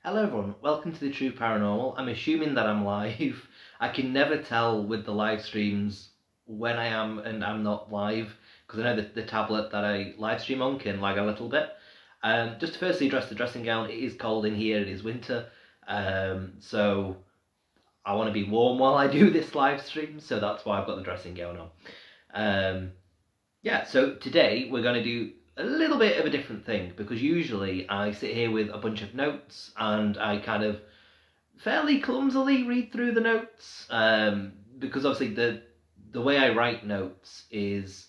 Hello everyone, welcome to the True Paranormal. I'm assuming that I'm live. I can never tell with the live streams when I am and I'm not live, because I know that the tablet that I live stream on can lag a little bit. Just to firstly address the dressing gown, it is cold in here, it is winter, so I want to be warm while I do this live stream, so that's why I've got the dressing gown on. So today we're going to do a little bit of a different thing, because usually I sit here with a bunch of notes and I kind of fairly clumsily read through the notes, because obviously the way I write notes is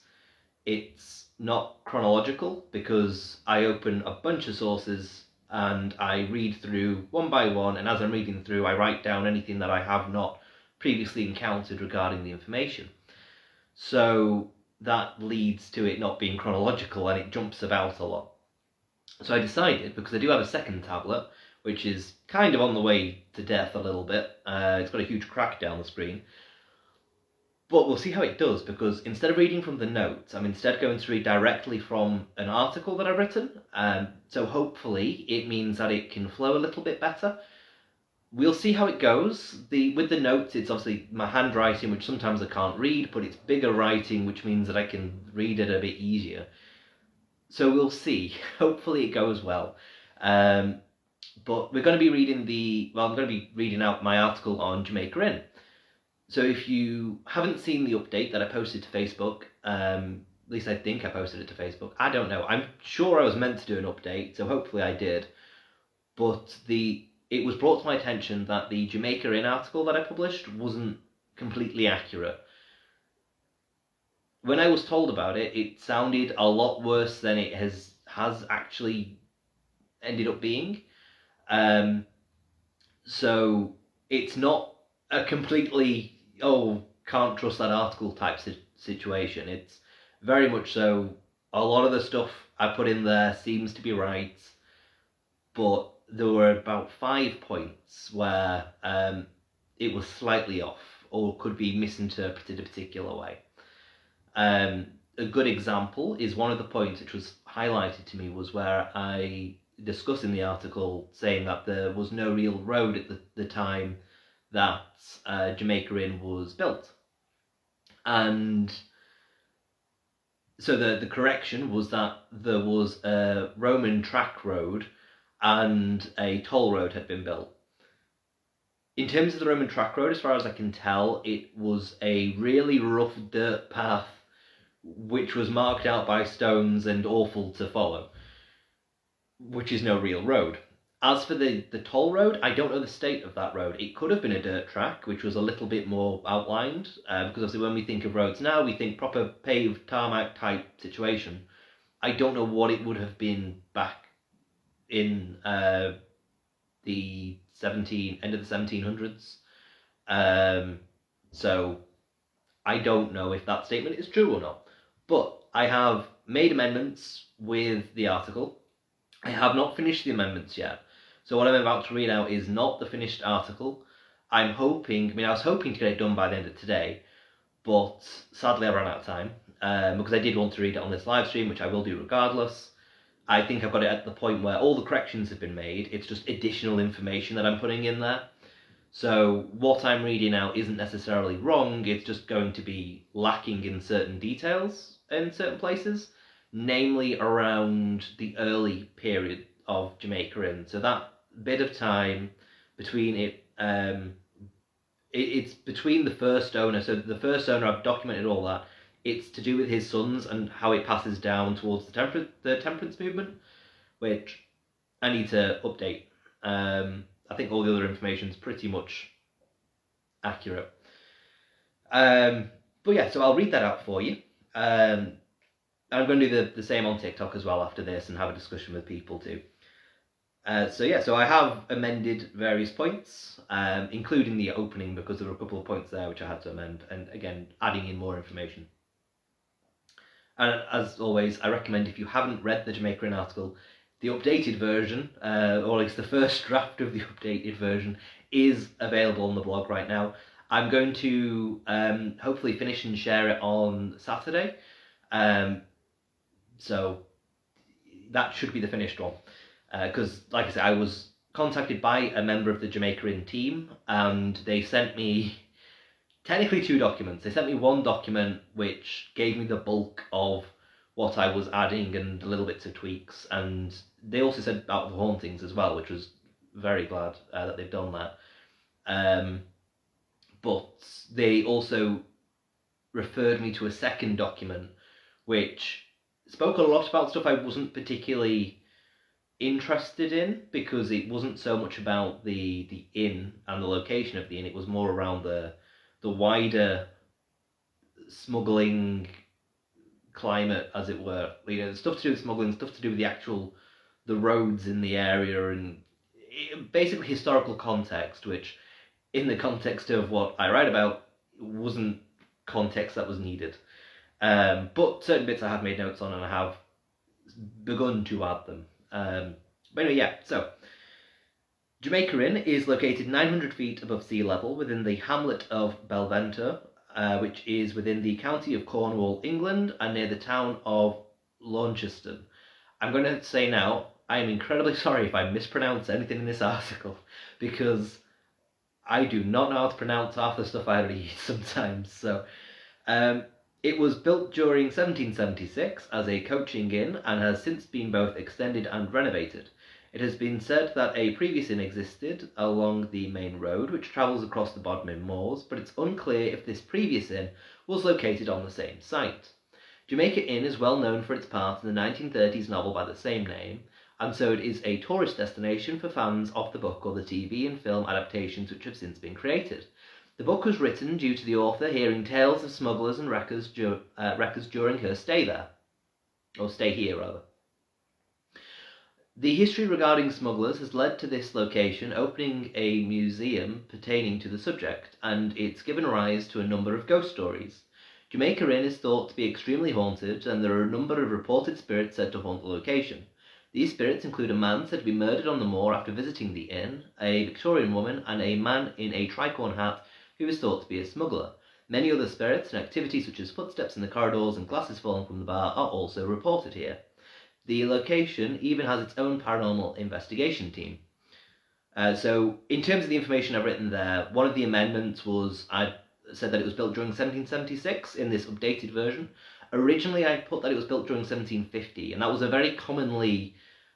it's not chronological, because I open a bunch of sources and I read through one by one, and as I'm reading through I write down anything that I have not previously encountered regarding the information. So that leads to it not being chronological and it jumps about a lot. So I decided, because I do have a second tablet, which is kind of on the way to death a little bit, it's got a huge crack down the screen, but we'll see how it does, because instead of reading from the notes, I'm instead going to read directly from an article that I've written, so hopefully it means that it can flow a little bit better. We'll see how it goes. With the notes, it's obviously my handwriting, which sometimes I can't read, but it's bigger writing, which means that I can read it a bit easier. So we'll see. Hopefully it goes well. But we're going to be reading I'm going to be reading out my article on Jamaica Inn. So if you haven't seen the update that I posted to Facebook, at least I think I posted it to Facebook. I don't know. I'm sure I was meant to do an update, so hopefully I did. But it was brought to my attention that the Jamaica Inn article that I published wasn't completely accurate. When I was told about it, it sounded a lot worse than it has actually ended up being. So it's not a completely, can't trust that article type situation. It's very much so, a lot of the stuff I put in there seems to be right, but there were about 5 points where it was slightly off or could be misinterpreted a particular way. A good example is one of the points which was highlighted to me was where I discuss in the article saying that there was no real road at the time that Jamaica Inn was built. And so the correction was that there was a Roman track road and a toll road had been built. In terms of the Roman track road, as far as I can tell, it was a really rough dirt path which was marked out by stones and awful to follow, which is no real road. As for the toll road, I don't know the state of that road. It could have been a dirt track, which was a little bit more outlined, because obviously when we think of roads now, we think proper paved tarmac type situation. I don't know what it would have been back in the end of the 1700s. So I don't know if that statement is true or not. But I have made amendments with the article. I have not finished the amendments yet. So what I'm about to read out is not the finished article. I was hoping to get it done by the end of today, but sadly I ran out of time, because I did want to read it on this live stream, which I will do regardless. I think I've got it at the point where all the corrections have been made. It's just additional information that I'm putting in there. So what I'm reading out isn't necessarily wrong, it's just going to be lacking in certain details in certain places, namely around the early period of Jamaica Inn. So that bit of time between it, it's between the first owner. So the first owner, I've documented all that. It's to do with his sons and how it passes down towards the temperance movement, which I need to update. I think all the other information is pretty much accurate. But yeah, so I'll read that out for you. I'm going to do the same on TikTok as well after this and have a discussion with people too. So I have amended various points, including the opening, because there were a couple of points there which I had to amend, and again, adding in more information. And as always, I recommend, if you haven't read the Jamaica Inn article, the updated version, or at least the first draft of the updated version, is available on the blog right now. I'm going to hopefully finish and share it on Saturday. So that should be the finished one. Because, like I said, I was contacted by a member of the Jamaica Inn team, and they sent me technically 2 documents. They sent me one document which gave me the bulk of what I was adding and little bits of tweaks, and they also said about the hauntings as well, which was very glad that they've done that. But they also referred me to a second document which spoke a lot about stuff I wasn't particularly interested in, because it wasn't so much about the inn and the location of the inn. It was more around the wider smuggling climate, as it were. You know, stuff to do with smuggling, stuff to do with the roads in the area, and basically historical context, which in the context of what I write about wasn't context that was needed. But certain bits I have made notes on, and I have begun to add them. But anyway, yeah, so Jamaica Inn is located 900 feet above sea level within the hamlet of Belventor, which is within the county of Cornwall, England, and near the town of Launceston. I'm going to say now, I am incredibly sorry if I mispronounce anything in this article, because I do not know how to pronounce half the stuff I read sometimes. So, it was built during 1776 as a coaching inn and has since been both extended and renovated. It has been said that a previous inn existed along the main road which travels across the Bodmin Moors, but it's unclear if this previous inn was located on the same site. Jamaica Inn is well known for its part in the 1930s novel by the same name, and so it is a tourist destination for fans of the book or the TV and film adaptations which have since been created. The book was written due to the author hearing tales of smugglers and wreckers during her stay there. Or stay here, rather. The history regarding smugglers has led to this location opening a museum pertaining to the subject, and it's given rise to a number of ghost stories. Jamaica Inn is thought to be extremely haunted, and there are a number of reported spirits said to haunt the location. These spirits include a man said to be murdered on the moor after visiting the inn, a Victorian woman, and a man in a tricorn hat who is thought to be a smuggler. Many other spirits and activities such as footsteps in the corridors and glasses falling from the bar are also reported here. The location even has its own paranormal investigation team. So in terms of the information I've written there, one of the amendments was I said that it was built during 1776 in this updated version. Originally I put that it was built during 1750, and that was a very commonly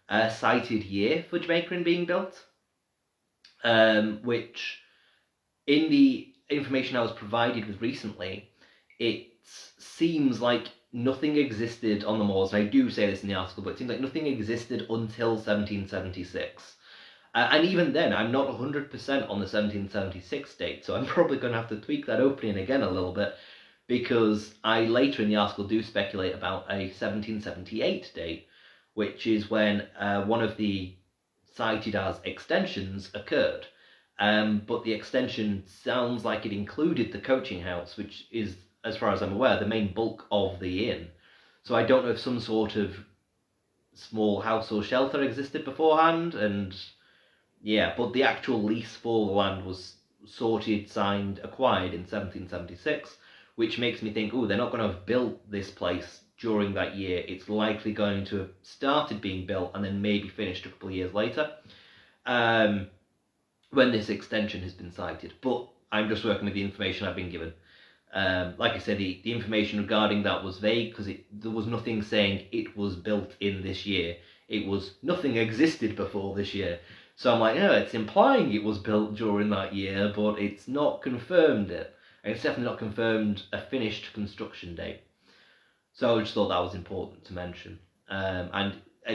cited year for Jamaica Inn being built, which in the information I was provided with recently, it seems like nothing existed on the moors, and I do say this in the article, but it seems like nothing existed until 1776. And even then, I'm not 100% on the 1776 date, so I'm probably going to have to tweak that opening again a little bit, because I later in the article do speculate about a 1778 date, which is when one of the cited as extensions occurred. But the extension sounds like it included the coaching house, which is, as far as I'm aware, the main bulk of the inn. So I don't know if some sort of small house or shelter existed beforehand, and yeah, but the actual lease for the land was sorted, signed, acquired in 1776, which makes me think, oh, they're not going to have built this place during that year. It's likely going to have started being built and then maybe finished a couple of years later. When this extension has been cited, but I'm just working with the information I've been given. Like I said, the information regarding that was vague, because there was nothing saying it was built in this year. It was nothing existed before this year. So I'm like, no, it's implying it was built during that year, but it's not confirmed it. And it's definitely not confirmed a finished construction date. So I just thought that was important to mention. And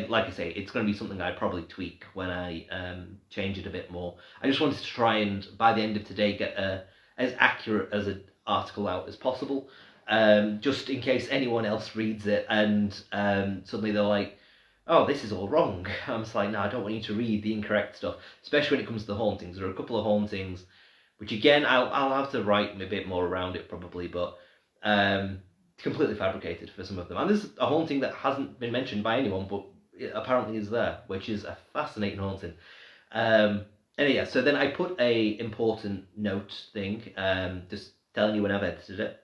like I say, it's going to be something I probably tweak when I change it a bit more. I just wanted to try and, by the end of today, get as accurate as an article out as possible, just in case anyone else reads it and suddenly they're like, oh, this is all wrong. I'm just like, no, I don't want you to read the incorrect stuff, especially when it comes to the hauntings. There are a couple of hauntings, which again, I'll have to write a bit more around it probably, but completely fabricated for some of them. And there's a haunting that hasn't been mentioned by anyone, but it apparently is there, which is a fascinating haunting. And yeah, so then I put a important note thing, just telling you when I've edited it.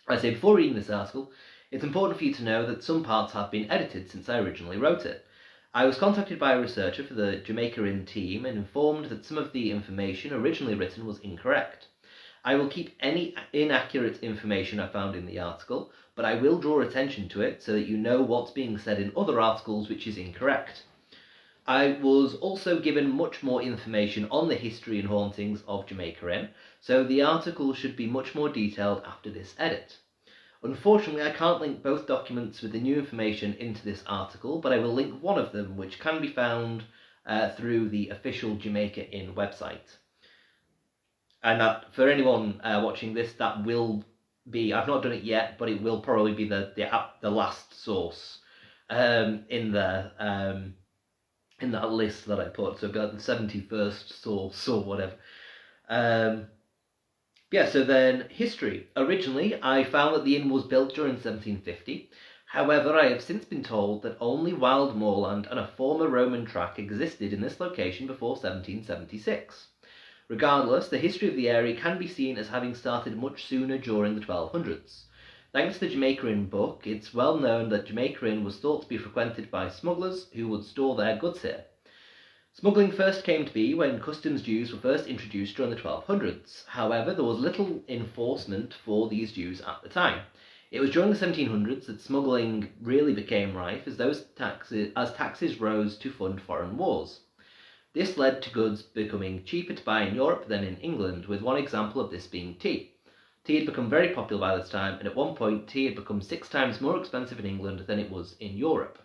I say, before reading this article, it's important for you to know that some parts have been edited since I originally wrote it. I was contacted by a researcher for the Jamaica Inn team and informed that some of the information originally written was incorrect. I will keep any inaccurate information I found in the article, but I will draw attention to it so that you know what's being said in other articles which is incorrect. I was also given much more information on the history and hauntings of Jamaica Inn, so the article should be much more detailed after this edit. Unfortunately, I can't link both documents with the new information into this article, but I will link one of them, which can be found through the official Jamaica Inn website. And that, for anyone watching this, that will be, I've not done it yet, but it will probably be the last source in there. In that list that I put, so I've got the 71st source or whatever. So then history. Originally, I found that the inn was built during 1750. However, I have since been told that only wild moorland and a former Roman track existed in this location before 1776. Regardless, the history of the area can be seen as having started much sooner during the 1200s. Thanks to the Jamaica Inn book, it's well known that Jamaica Inn was thought to be frequented by smugglers who would store their goods here. Smuggling first came to be when customs dues were first introduced during the 1200s. However, there was little enforcement for these dues at the time. It was during the 1700s that smuggling really became rife as taxes rose to fund foreign wars. This led to goods becoming cheaper to buy in Europe than in England, with one example of this being tea. Tea had become very popular by this time, and at one point tea had become 6 times more expensive in England than it was in Europe.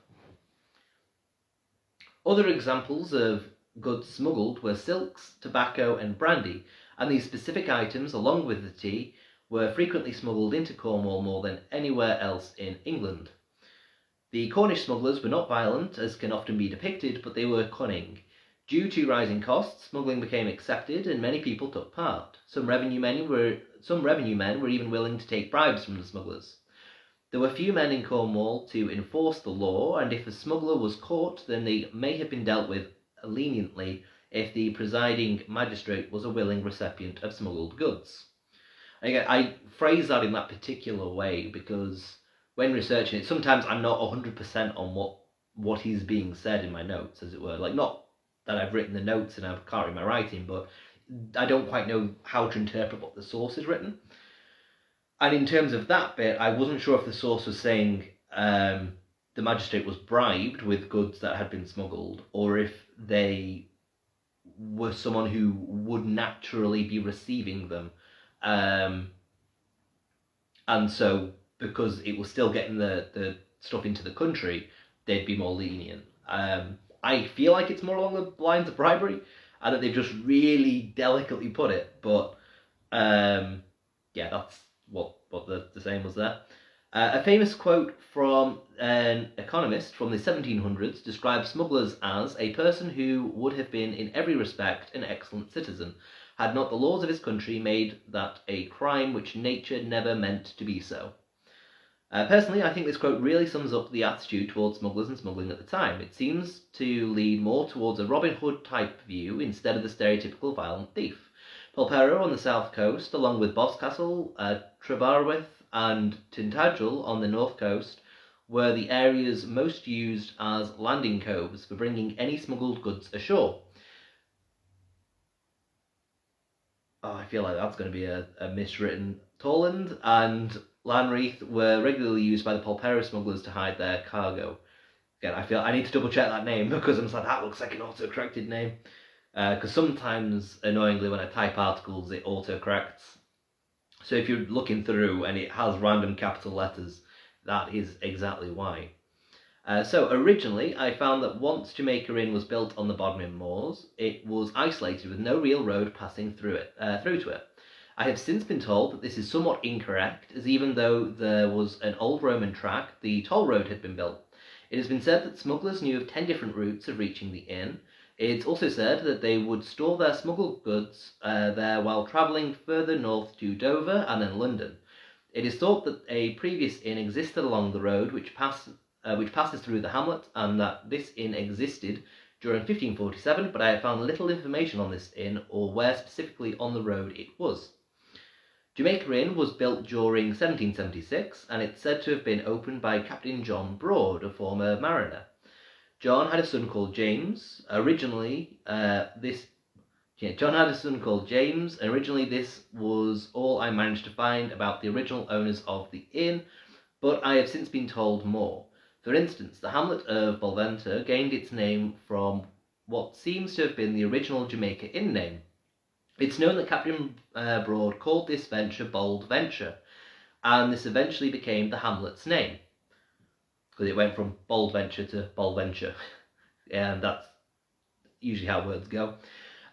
Other examples of goods smuggled were silks, tobacco and brandy, and these specific items, along with the tea, were frequently smuggled into Cornwall more than anywhere else in England. The Cornish smugglers were not violent, as can often be depicted, but they were cunning. Due to rising costs, smuggling became accepted and many people took part. Some revenue men were even willing to take bribes from the smugglers. There were few men in Cornwall to enforce the law, and if a smuggler was caught, then they may have been dealt with leniently if the presiding magistrate was a willing recipient of smuggled goods. Again, I phrase that in that particular way because when researching it, sometimes I'm not 100% on what is being said in my notes, as it were. Like, not that I've written the notes and I can't read my writing, but I don't quite know how to interpret what the source is written. And in terms of that bit, I wasn't sure if the source was saying the magistrate was bribed with goods that had been smuggled, or if they were someone who would naturally be receiving them. And so, because it was still getting the stuff into the country, they'd be more lenient. I feel like it's more along the lines of bribery, and that they've just really delicately put it, but that's what the saying was there. A famous quote from an economist from the 1700s describes smugglers as a person who would have been in every respect an excellent citizen, had not the laws of his country made that a crime which nature never meant to be so. Personally, I think this quote really sums up the attitude towards smugglers and smuggling at the time. It seems to lead more towards a Robin Hood type view instead of the stereotypical violent thief. Polperro on the south coast, along with Boscastle, Trebarwith and Tintagel on the north coast, were the areas most used as landing coves for bringing any smuggled goods ashore. I feel like that's going to be a miswritten Torland, and Lanreath were regularly used by the Polperro smugglers to hide their cargo. Again, I feel I need to double check that name because I'm like, that looks like an auto-corrected name. Because sometimes, annoyingly, when I type articles, it auto-corrects. So if you're looking through and it has random capital letters, that is exactly why. So originally, I found that once Jamaica Inn was built on the Bodmin Moors, it was isolated with no real road passing through to it. I have since been told that this is somewhat incorrect, as even though there was an old Roman track, the toll road had been built. It has been said that smugglers knew of 10 different routes of reaching the inn. It's also said that they would store their smuggled goods there while travelling further north to Dover and then London. It is thought that a previous inn existed along the road which passes through the hamlet, and that this inn existed during 1547, but I have found little information on this inn or where specifically on the road it was. Jamaica Inn was built during 1776, and it's said to have been opened by Captain John Broad, a former mariner. John had a son called James. John had a son called James, and originally this was all I managed to find about the original owners of the inn, but I have since been told more. For instance, the hamlet of Bolventure gained its name from what seems to have been the original Jamaica Inn name. It's known that Captain Broad called this venture Bold Venture, and this eventually became the hamlet's name, because it went from Bold Venture to Bolventure, and that's usually how words go.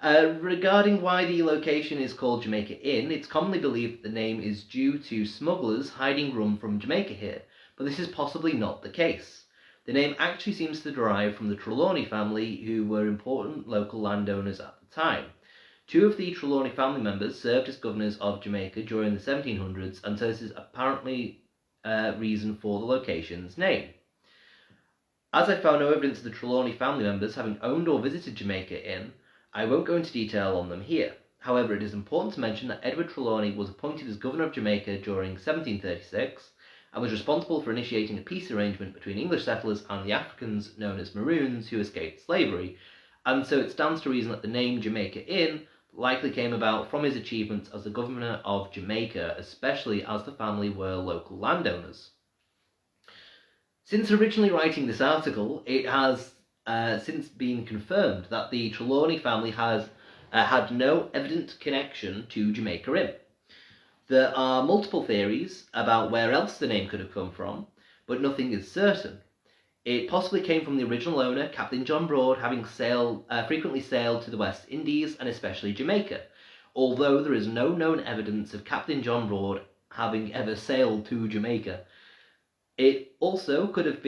Regarding why the location is called Jamaica Inn, it's commonly believed that the name is due to smugglers hiding rum from Jamaica here, but this is possibly not the case. The name actually seems to derive from the Trelawney family, who were important local landowners at the time. Two of the Trelawney family members served as governors of Jamaica during the 1700s, and so this is apparently reason for the location's name. As I found no evidence of the Trelawney family members having owned or visited Jamaica Inn, I won't go into detail on them here. However, it is important to mention that Edward Trelawney was appointed as governor of Jamaica during 1736 and was responsible for initiating a peace arrangement between English settlers and the Africans known as Maroons who escaped slavery, and so it stands to reason that the name Jamaica Inn likely came about from his achievements as the governor of Jamaica, especially as the family were local landowners. Since originally writing this article, it has since been confirmed that the Trelawney family has had no evident connection to Jamaica Inn. There are multiple theories about where else the name could have come from, but nothing is certain. It possibly came from the original owner, Captain John Broad, having frequently sailed to the West Indies and especially Jamaica, although there is no known evidence of Captain John Broad having ever sailed to Jamaica. It also could have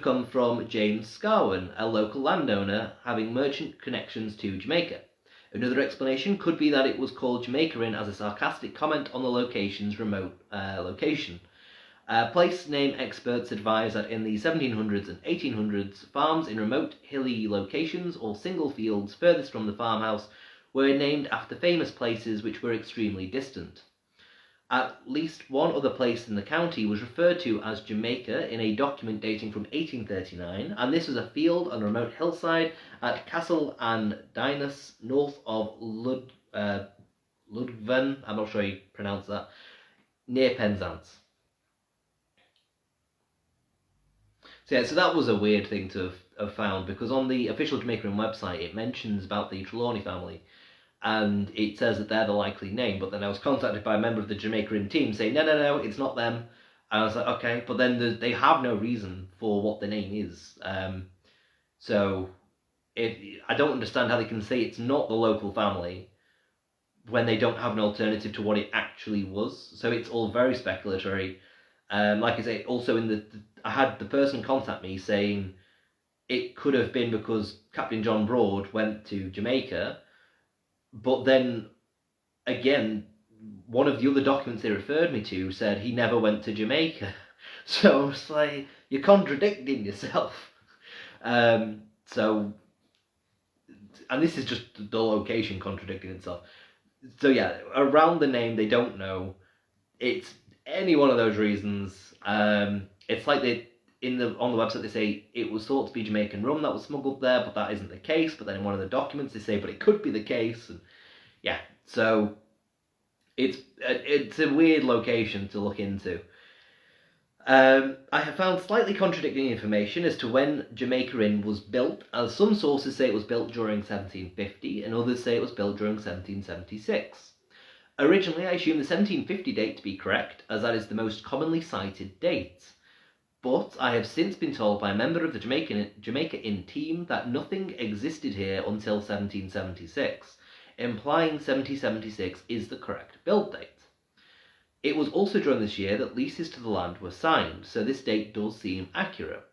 come from James Scarwen, a local landowner having merchant connections to Jamaica. Another explanation could be that it was called Jamaica Inn as a sarcastic comment on the location's remote location. Place name experts advise that in the 1700s and 1800s, farms in remote hilly locations or single fields furthest from the farmhouse were named after famous places which were extremely distant. At least one other place in the county was referred to as Jamaica in a document dating from 1839, and this was a field on a remote hillside at Castle and Dinas, north of Ludven, I'm not sure how you pronounce that, near Penzance. So that was a weird thing to have found, because on the official Jamaica Inn website it mentions about the Trelawney family, and it says that they're the likely name, but then I was contacted by a member of the Jamaica Inn team saying, no, it's not them. And I was like, okay, but then they have no reason for what the name is. So I don't understand how they can say it's not the local family when they don't have an alternative to what it actually was. So it's all very speculatory. Like I say, also I had the person contact me saying it could have been because Captain John Broad went to Jamaica, but then, again, one of the other documents they referred me to said he never went to Jamaica. So it's like, you're contradicting yourself. And this is just the location contradicting itself. So yeah, around the name, they don't know. It's any one of those reasons. It's like on the website they say it was thought to be Jamaican rum that was smuggled there, but that isn't the case. But then in one of the documents they say, but it could be the case. And yeah, so it's a weird location to look into. I have found slightly contradicting information as to when Jamaica Inn was built, as some sources say it was built during 1750 and others say it was built during 1776. Originally, I assumed the 1750 date to be correct, as that is the most commonly cited date. But I have since been told by a member of the Jamaica Inn team that nothing existed here until 1776, implying 1776 is the correct build date. It was also during this year that leases to the land were signed, so this date does seem accurate.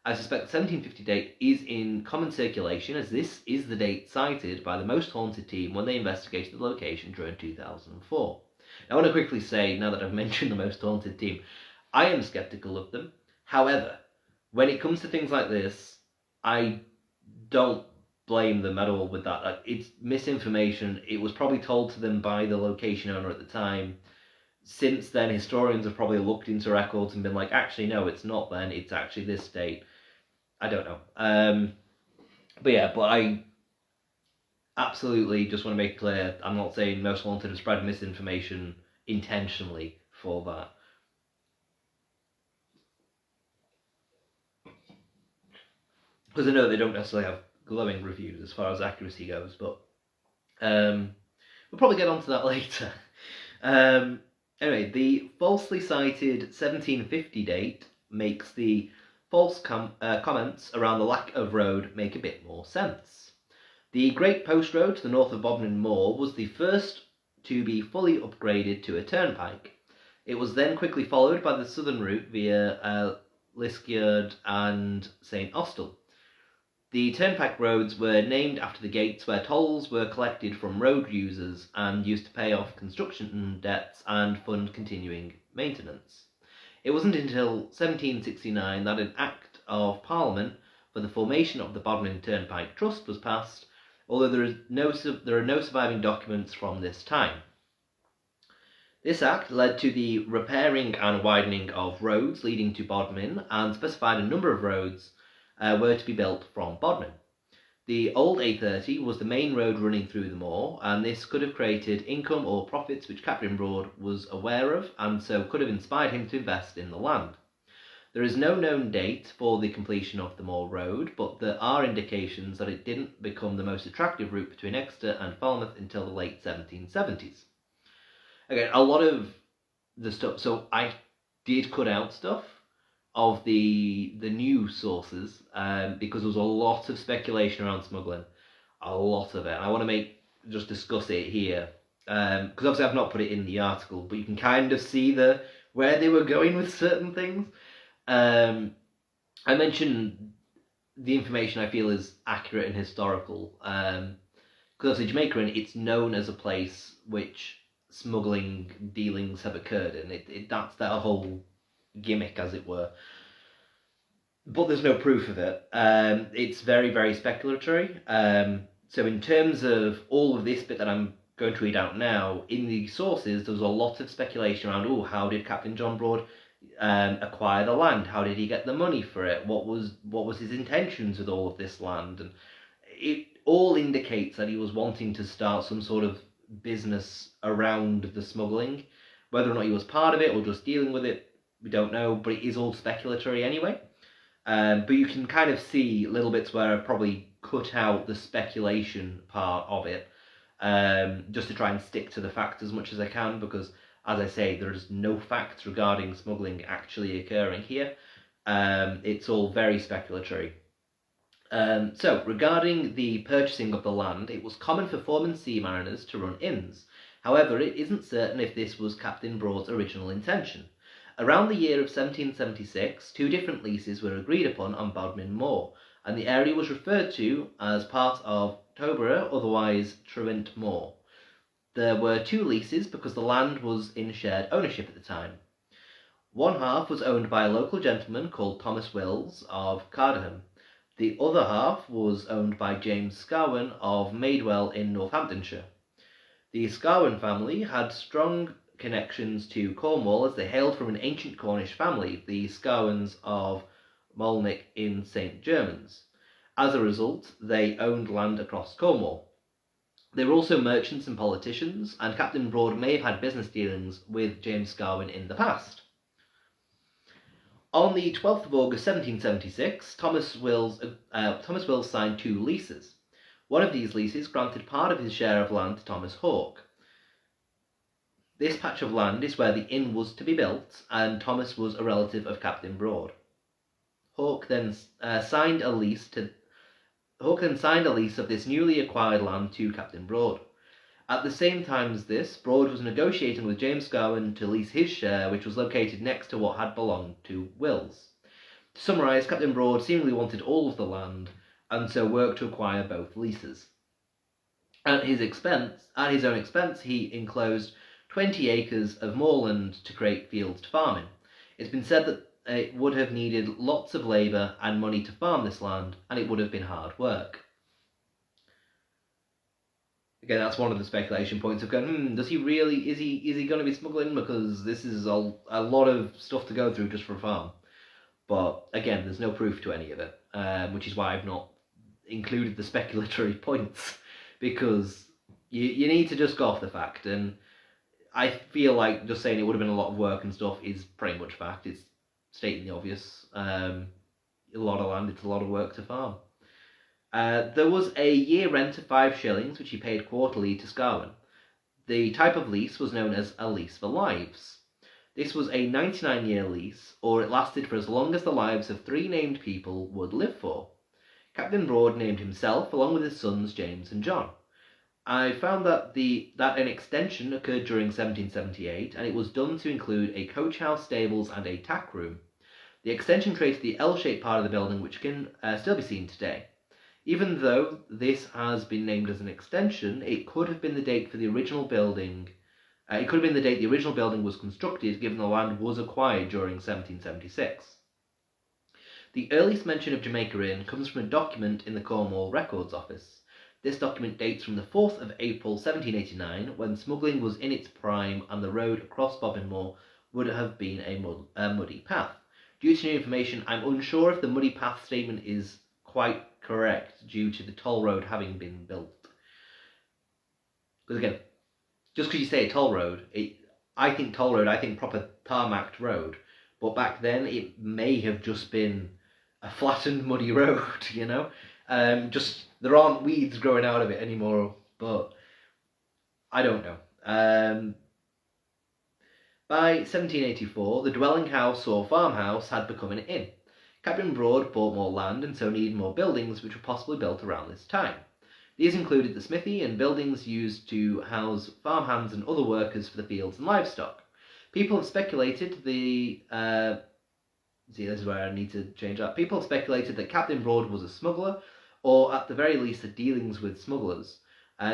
I suspect the 1750 date is in common circulation, as this is the date cited by the Most Haunted team when they investigated the location during 2004. Now, I want to quickly say, now that I've mentioned the Most Haunted team, I am sceptical of them. However, when it comes to things like this, I don't blame them at all with that. It's misinformation. It was probably told to them by the location owner at the time. Since then, historians have probably looked into records and been like, actually, no, it's not then, it's actually this date. I don't know. But I absolutely just want to make clear, I'm not saying Most Wanted have spread misinformation intentionally for that. Because I know they don't necessarily have glowing reviews as far as accuracy goes, but we'll probably get onto that later. Anyway, the falsely cited 1750 date makes the false comments around the lack of road make a bit more sense. The Great Post Road to the north of Bodmin Moor was the first to be fully upgraded to a turnpike. It was then quickly followed by the southern route via Liskeard and St Austell. The turnpike roads were named after the gates where tolls were collected from road users and used to pay off construction debts and fund continuing maintenance. It wasn't until 1769 that an Act of Parliament for the formation of the Bodmin Turnpike Trust was passed, although there are no surviving documents from this time. This act led to the repairing and widening of roads leading to Bodmin and specified a number of roads were to be built from Bodmin. The old A30 was the main road running through the moor, and this could have created income or profits which Captain Broad was aware of, and so could have inspired him to invest in the land. There is no known date for the completion of the Moor Road, but there are indications that it didn't become the most attractive route between Exeter and Falmouth until the late 1770s. Again, a lot of the stuff, so I did cut out stuff of the news sources because there was a lot of speculation around smuggling, a lot of it. And I want to discuss it here because obviously I've not put it in the article, but you can kind of see where they were going with certain things. I mentioned the information I feel is accurate and historical because obviously Jamaica Inn, it's known as a place which smuggling dealings have occurred in. That's that whole gimmick, as it were. But there's no proof of it. It's very, very speculatory. So in terms of all of this bit that I'm going to read out now, in the sources, there's a lot of speculation around, how did Captain John Broad acquire the land? How did he get the money for it? What was his intentions with all of this land? And it all indicates that he was wanting to start some sort of business around the smuggling. Whether or not he was part of it or just dealing with it, we don't know, but it is all speculatory anyway. But you can kind of see little bits where I probably cut out the speculation part of it, just to try and stick to the facts as much as I can, because, as I say, there's no facts regarding smuggling actually occurring here. It's all very speculatory. So, regarding the purchasing of the land, it was common for foreman sea mariners to run inns. However, it isn't certain if this was Captain Broad's original intention. Around the year of 1776, two different leases were agreed upon on Bodmin Moor, and the area was referred to as part of Toborough, otherwise Truant Moor. There were two leases because the land was in shared ownership at the time. One half was owned by a local gentleman called Thomas Wills of Cardenham. The other half was owned by James Scarwen of Madewell in Northamptonshire. The Scarwen family had strong connections to Cornwall as they hailed from an ancient Cornish family, the Scarwens of Molnick in St. Germans. As a result, they owned land across Cornwall. They were also merchants and politicians, and Captain Broad may have had business dealings with James Scarwen in the past. On the 12th of August 1776, Thomas Wills signed two leases. One of these leases granted part of his share of land to Thomas Hawke. This patch of land is where the inn was to be built, and Thomas was a relative of Captain Broad. Hawke then signed a lease of this newly acquired land to Captain Broad. At the same time as this, Broad was negotiating with James Scarwen to lease his share, which was located next to what had belonged to Wills. To summarise, Captain Broad seemingly wanted all of the land, and so worked to acquire both leases. At his own expense, he enclosed 20 acres of moorland to create fields to farm in. It's been said that it would have needed lots of labour and money to farm this land, and it would have been hard work. Again, that's one of the speculation points of going, does he really, is he going to be smuggling? Because this is a lot of stuff to go through just for a farm. But again, there's no proof to any of it, which is why I've not included the speculatory points, because you need to just go off the fact. And I feel like just saying it would have been a lot of work and stuff is pretty much fact. It's stating the obvious. A lot of land, it's a lot of work to farm. There was a year rent of 5 shillings, which he paid quarterly to Scarwin. The type of lease was known as a lease for lives. This was a 99-year lease, or it lasted for as long as the lives of 3 named people would live for. Captain Broad named himself, along with his sons James and John. I found that an extension occurred during 1778, and it was done to include a coach house, stables, and a tack room. The extension created the L-shaped part of the building, which can still be seen today. Even though this has been named as an extension, it could have been the date for the original building. It could have been the date the original building was constructed, given the land was acquired during 1776. The earliest mention of Jamaica Inn comes from a document in the Cornwall Records Office. This document dates from the 4th of April 1789, when smuggling was in its prime and the road across Bobbin Moor would have been a muddy path. Due to new information, I'm unsure if the muddy path statement is quite correct due to the toll road having been built. Because again, just because you say a toll road, I think proper tarmacked road, but back then it may have just been a flattened muddy road, you know? Just there aren't weeds growing out of it anymore, but I don't know. By 1784, the dwelling house or farmhouse had become an inn. Captain Broad bought more land and so needed more buildings which were possibly built around this time. These included the smithy and buildings used to house farmhands and other workers for the fields and livestock. People have speculated this is where I need to change that. People have speculated that Captain Broad was a smuggler, or at the very least had dealings with smugglers,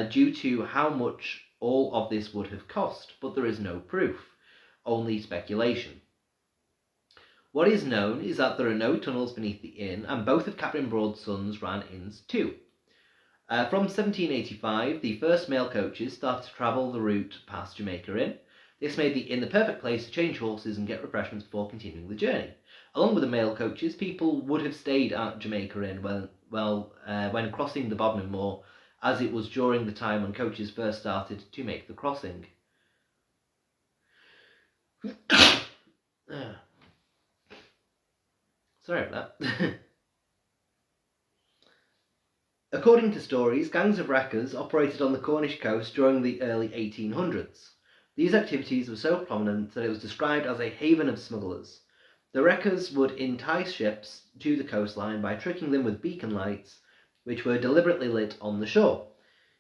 due to how much all of this would have cost, but there is no proof, only speculation. What is known is that there are no tunnels beneath the inn, and both of Captain Broad's sons ran inns too. From 1785, the first mail coaches started to travel the route past Jamaica Inn. This made the inn the perfect place to change horses and get refreshments before continuing the journey. Along with the mail coaches, people would have stayed at Jamaica Inn when crossing the Bodmin Moor, as it was during the time when coaches first started to make the crossing. Sorry about that. According to stories, gangs of wreckers operated on the Cornish coast during the early 1800s. These activities were so prominent that it was described as a haven of smugglers. The wreckers would entice ships to the coastline by tricking them with beacon lights, which were deliberately lit on the shore.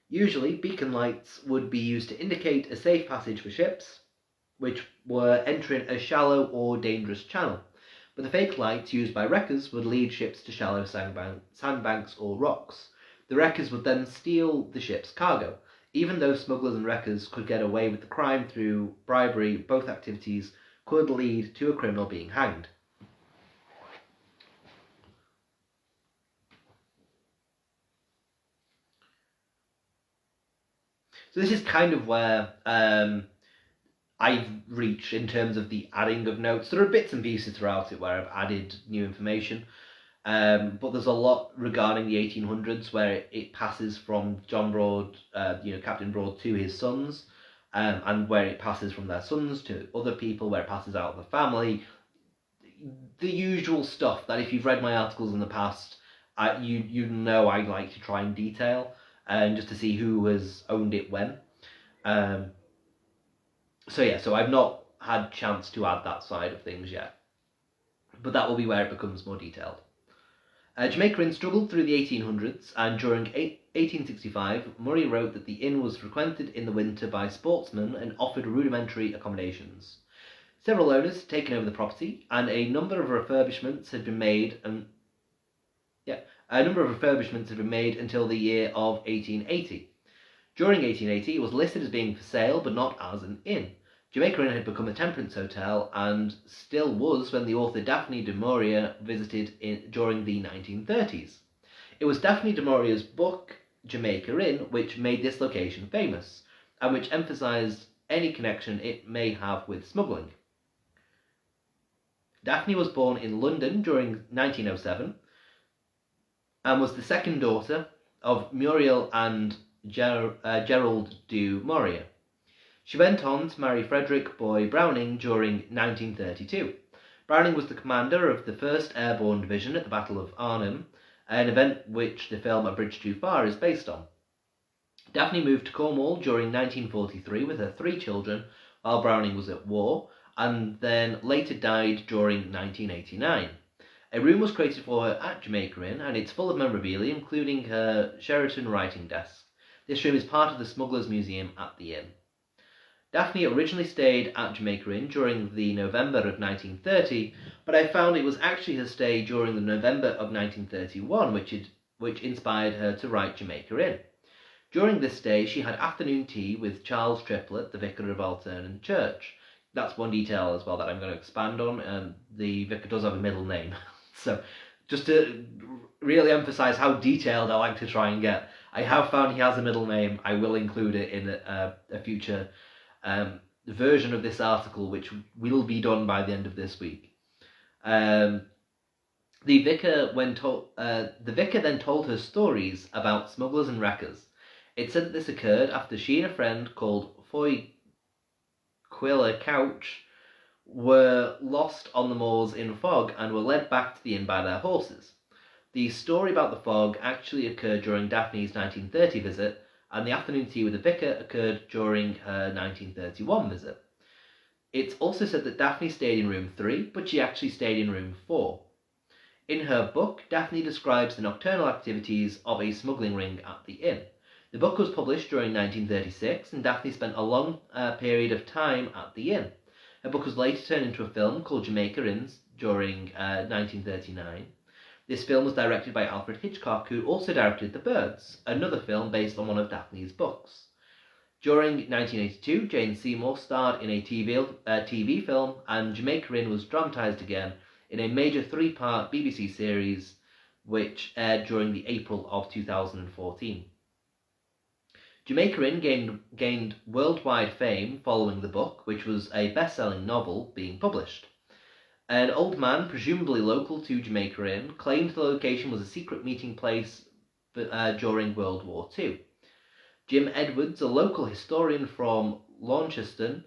Usually, beacon lights would be used to indicate a safe passage for ships, which were entering a shallow or dangerous channel. But the fake lights used by wreckers would lead ships to shallow sandbanks or rocks. The wreckers would then steal the ship's cargo. Even though smugglers and wreckers could get away with the crime through bribery, both activities could lead to a criminal being hanged. So this is kind of where I've reached in terms of the adding of notes. There are bits and pieces throughout it where I've added new information, but there's a lot regarding the 1800s where it passes from John Broad, Captain Broad, to his sons, and where it passes from their sons to other people, where it passes out of the family. The usual stuff that if you've read my articles in the past, you know I like to try and detail, just to see who has owned it when. So I've not had chance to add that side of things yet, but that will be where it becomes more detailed. Jamaica Inn struggled through the 1800s, and during 1865, Murray wrote that the inn was frequented in the winter by sportsmen and offered rudimentary accommodations. Several owners had taken over the property, and a number of refurbishments had been made. Until the year of 1880. During 1880, it was listed as being for sale, but not as an inn. Jamaica Inn had become a temperance hotel, and still was when the author Daphne du Maurier visited during the 1930s. It was Daphne du Maurier's book, Jamaica Inn, which made this location famous, and which emphasised any connection it may have with smuggling. Daphne was born in London during 1907 and was the second daughter of Muriel and Gerald du Maurier. She went on to marry Frederick Boy Browning during 1932. Browning was the commander of the 1st Airborne Division at the Battle of Arnhem, an event which the film A Bridge Too Far is based on. Daphne moved to Cornwall during 1943 with her 3 children while Browning was at war, and then later died during 1989. A room was created for her at Jamaica Inn, and it's full of memorabilia, including her Sheraton writing desk. This room is part of the Smugglers Museum at the inn. Daphne originally stayed at Jamaica Inn during the November of 1930, but I found it was actually her stay during the November of 1931 which inspired her to write Jamaica Inn. During this stay, she had afternoon tea with Charles Triplett, the vicar of Alternan Church. That's one detail as well that I'm going to expand on. The vicar does have a middle name. So just to really emphasise how detailed I like to try and get, I have found he has a middle name. I will include it in a future version of this article, which will be done by the end of this week. The vicar then told her stories about smugglers and wreckers. It said that this occurred after she and a friend called Foy Quiller Couch were lost on the moors in fog and were led back to the inn by their horses. The story about the fog actually occurred during Daphne's 1930 visit, and the afternoon tea with the vicar occurred during her 1931 visit. It's also said that Daphne stayed in room 3, but she actually stayed in room 4. In her book, Daphne describes the nocturnal activities of a smuggling ring at the inn. The book was published during 1936, and Daphne spent a long period of time at the inn. Her book was later turned into a film called Jamaica Inn during 1939. This film was directed by Alfred Hitchcock, who also directed The Birds, another film based on one of Daphne's books. During 1982, Jane Seymour starred in a TV film, and Jamaica Inn was dramatised again in a major 3-part BBC series which aired during the April of 2014. Jamaica Inn gained worldwide fame following the book, which was a best-selling novel, being published. An old man, presumably local to Jamaica Inn, claimed the location was a secret meeting place during World War II. Jim Edwards, a local historian from Launceston,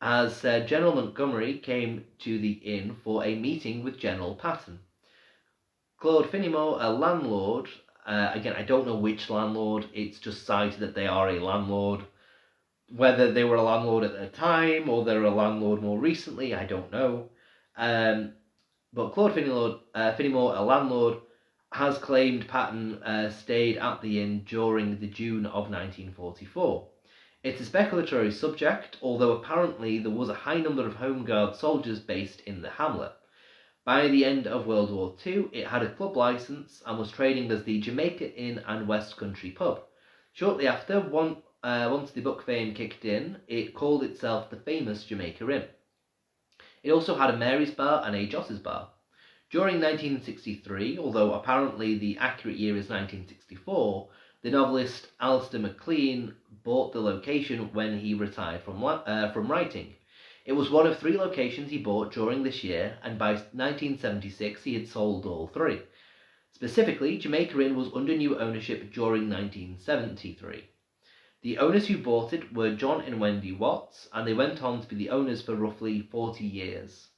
has said General Montgomery came to the inn for a meeting with General Patton. Claude Finnemore, a landlord, again, I don't know which landlord, it's just cited that they are a landlord. Whether they were a landlord at the time or they're a landlord more recently, I don't know. But Claude Finnemore, a landlord, has claimed Patton stayed at the inn during the June of 1944. It's a speculatory subject, although apparently there was a high number of Home Guard soldiers based in the hamlet. By the end of World War II, it had a club licence and was trading as the Jamaica Inn and West Country Pub. Shortly after, once the book fame kicked in, it called itself the famous Jamaica Inn. It also had a Mary's Bar and a Joss's Bar. During 1963, although apparently the accurate year is 1964, the novelist Alistair MacLean bought the location when he retired from writing. It was one of 3 locations he bought during this year, and by 1976 he had sold all 3. Specifically, Jamaica Inn was under new ownership during 1973. The owners who bought it were John and Wendy Watts, and they went on to be the owners for roughly 40 years.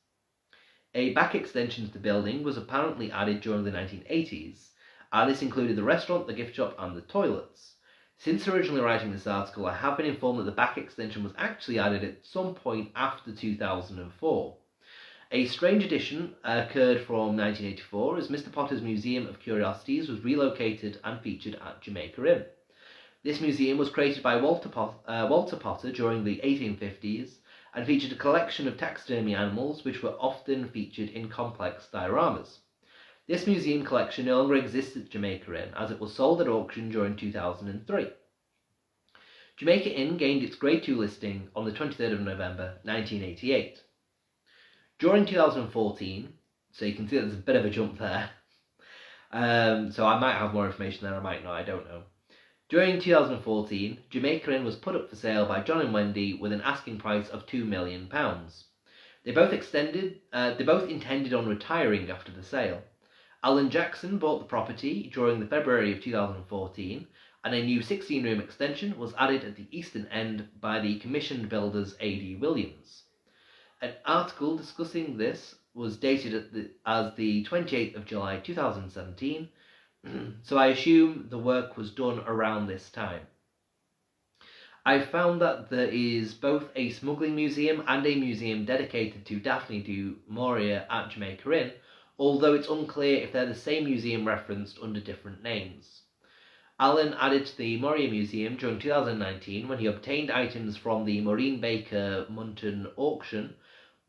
A back extension to the building was apparently added during the 1980s, and this included the restaurant, the gift shop, and the toilets. Since originally writing this article, I have been informed that the back extension was actually added at some point after 2004. A strange addition occurred from 1984 as Mr. Potter's Museum of Curiosities was relocated and featured at Jamaica Inn. This museum was created by Walter Potter during the 1850s and featured a collection of taxidermy animals which were often featured in complex dioramas. This museum collection no longer exists at Jamaica Inn, as it was sold at auction during 2003. Jamaica Inn gained its Grade 2 listing on the 23rd of November 1988. During 2014, so you can see there's a bit of a jump there, so I might have more information there, I might not, I don't know. During 2014, Jamaica Inn was put up for sale by John and Wendy with an asking price of £2 million. They both intended on retiring after the sale. Alan Jackson bought the property during the February of 2014, and a new 16-room extension was added at the eastern end by the commissioned builders A.D. Williams. An article discussing this was dated as the 28th of July 2017, so I assume the work was done around this time. I found that there is both a smuggling museum and a museum dedicated to Daphne du Maurier at Jamaica Inn, although it's unclear if they're the same museum referenced under different names. Allen added to the Maurier Museum during 2019 when he obtained items from the Maureen Baker Munton auction,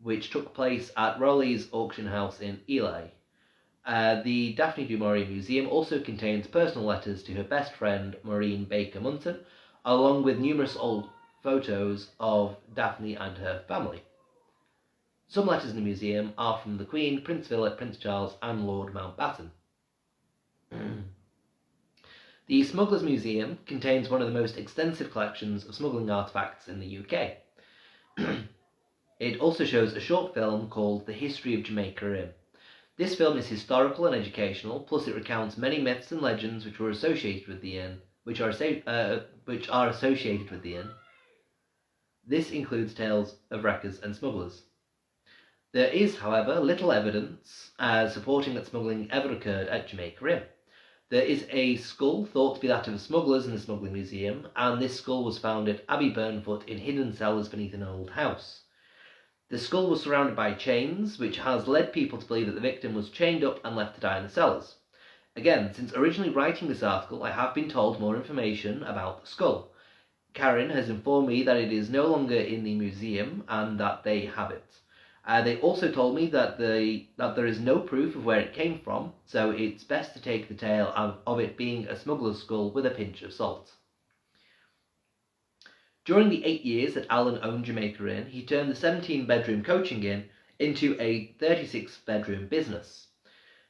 which took place at Rowley's Auction House in Ely. The Daphne du Maurier Museum also contains personal letters to her best friend Maureen Baker Munton, along with numerous old photos of Daphne and her family. Some letters in the museum are from the Queen, Prince Philip, Prince Charles and Lord Mountbatten. The Smugglers Museum contains one of the most extensive collections of smuggling artefacts in the UK. It also shows a short film called The History of Jamaica Inn. This film is historical and educational, plus it recounts many myths and legends which were associated with the inn, which are associated with the inn. This includes tales of wreckers and smugglers. There is, however, little evidence supporting that smuggling ever occurred at Jamaica Inn. There is a skull thought to be that of smugglers in the Smuggling Museum, and this skull was found at Abbey Burnfoot in hidden cellars beneath an old house. The skull was surrounded by chains, which has led people to believe that the victim was chained up and left to die in the cellars. Again, since originally writing this article, I have been told more information about the skull. Karen has informed me that it is no longer in the museum and that they have it. They also told me that there is no proof of where it came from, so it's best to take the tale of it being a smuggler's skull with a pinch of salt. During the 8 years that Allen owned Jamaica Inn, he turned the 17-bedroom coaching inn into a 36-bedroom business.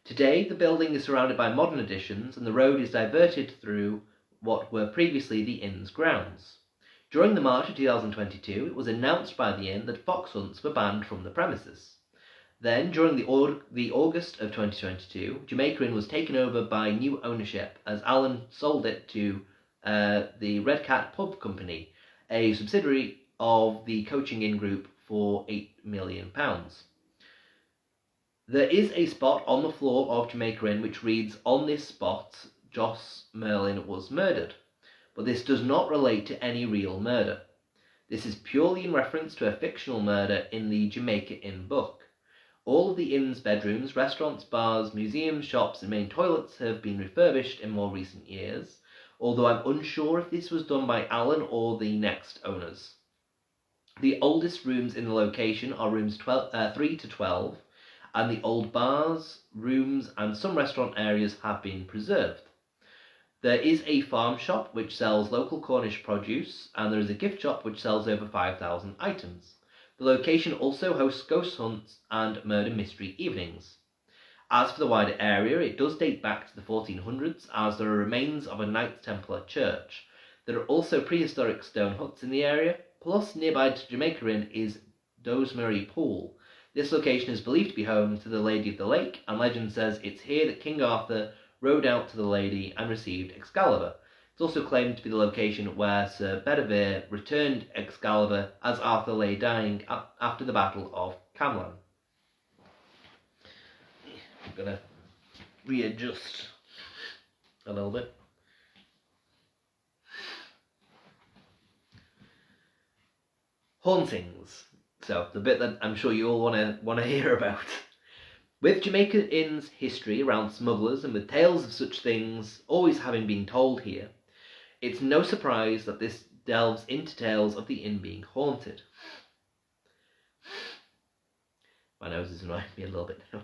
Today, the building is surrounded by modern additions and the road is diverted through what were previously the inn's grounds. During the March of 2022, it was announced by the inn that fox hunts were banned from the premises. Then, during the August of 2022, Jamaica Inn was taken over by new ownership as Allen sold it to the Red Cat Pub Company, a subsidiary of the Coaching Inn Group, for £8 million. There is a spot on the floor of Jamaica Inn which reads, "On this spot, Joss Merlin was murdered," but this does not relate to any real murder. This is purely in reference to a fictional murder in the Jamaica Inn book. All of the inn's bedrooms, restaurants, bars, museums, shops and main toilets have been refurbished in more recent years, although I'm unsure if this was done by Allen or the next owners. The oldest rooms in the location are rooms 3 to 12, and the old bars, rooms and some restaurant areas have been preserved. There is a farm shop which sells local Cornish produce, and there is a gift shop which sells over 5,000 items. The location also hosts ghost hunts and murder mystery evenings. As for the wider area, it does date back to the 1400s, as there are remains of a Knights Templar church. There are also prehistoric stone huts in the area, plus nearby to Jamaica Inn is Dowsbury Pool. This location is believed to be home to the Lady of the Lake, and legend says it's here that King Arthur rode out to the lady and received Excalibur. It's also claimed to be the location where Sir Bedivere returned Excalibur as Arthur lay dying after the Battle of Camlan. I'm going to readjust a little bit. Hauntings. So, the bit that I'm sure you all want to hear about. With Jamaica Inn's history around smugglers and with tales of such things always having been told here, it's no surprise that this delves into tales of the inn being haunted. My nose is annoying me a little bit now.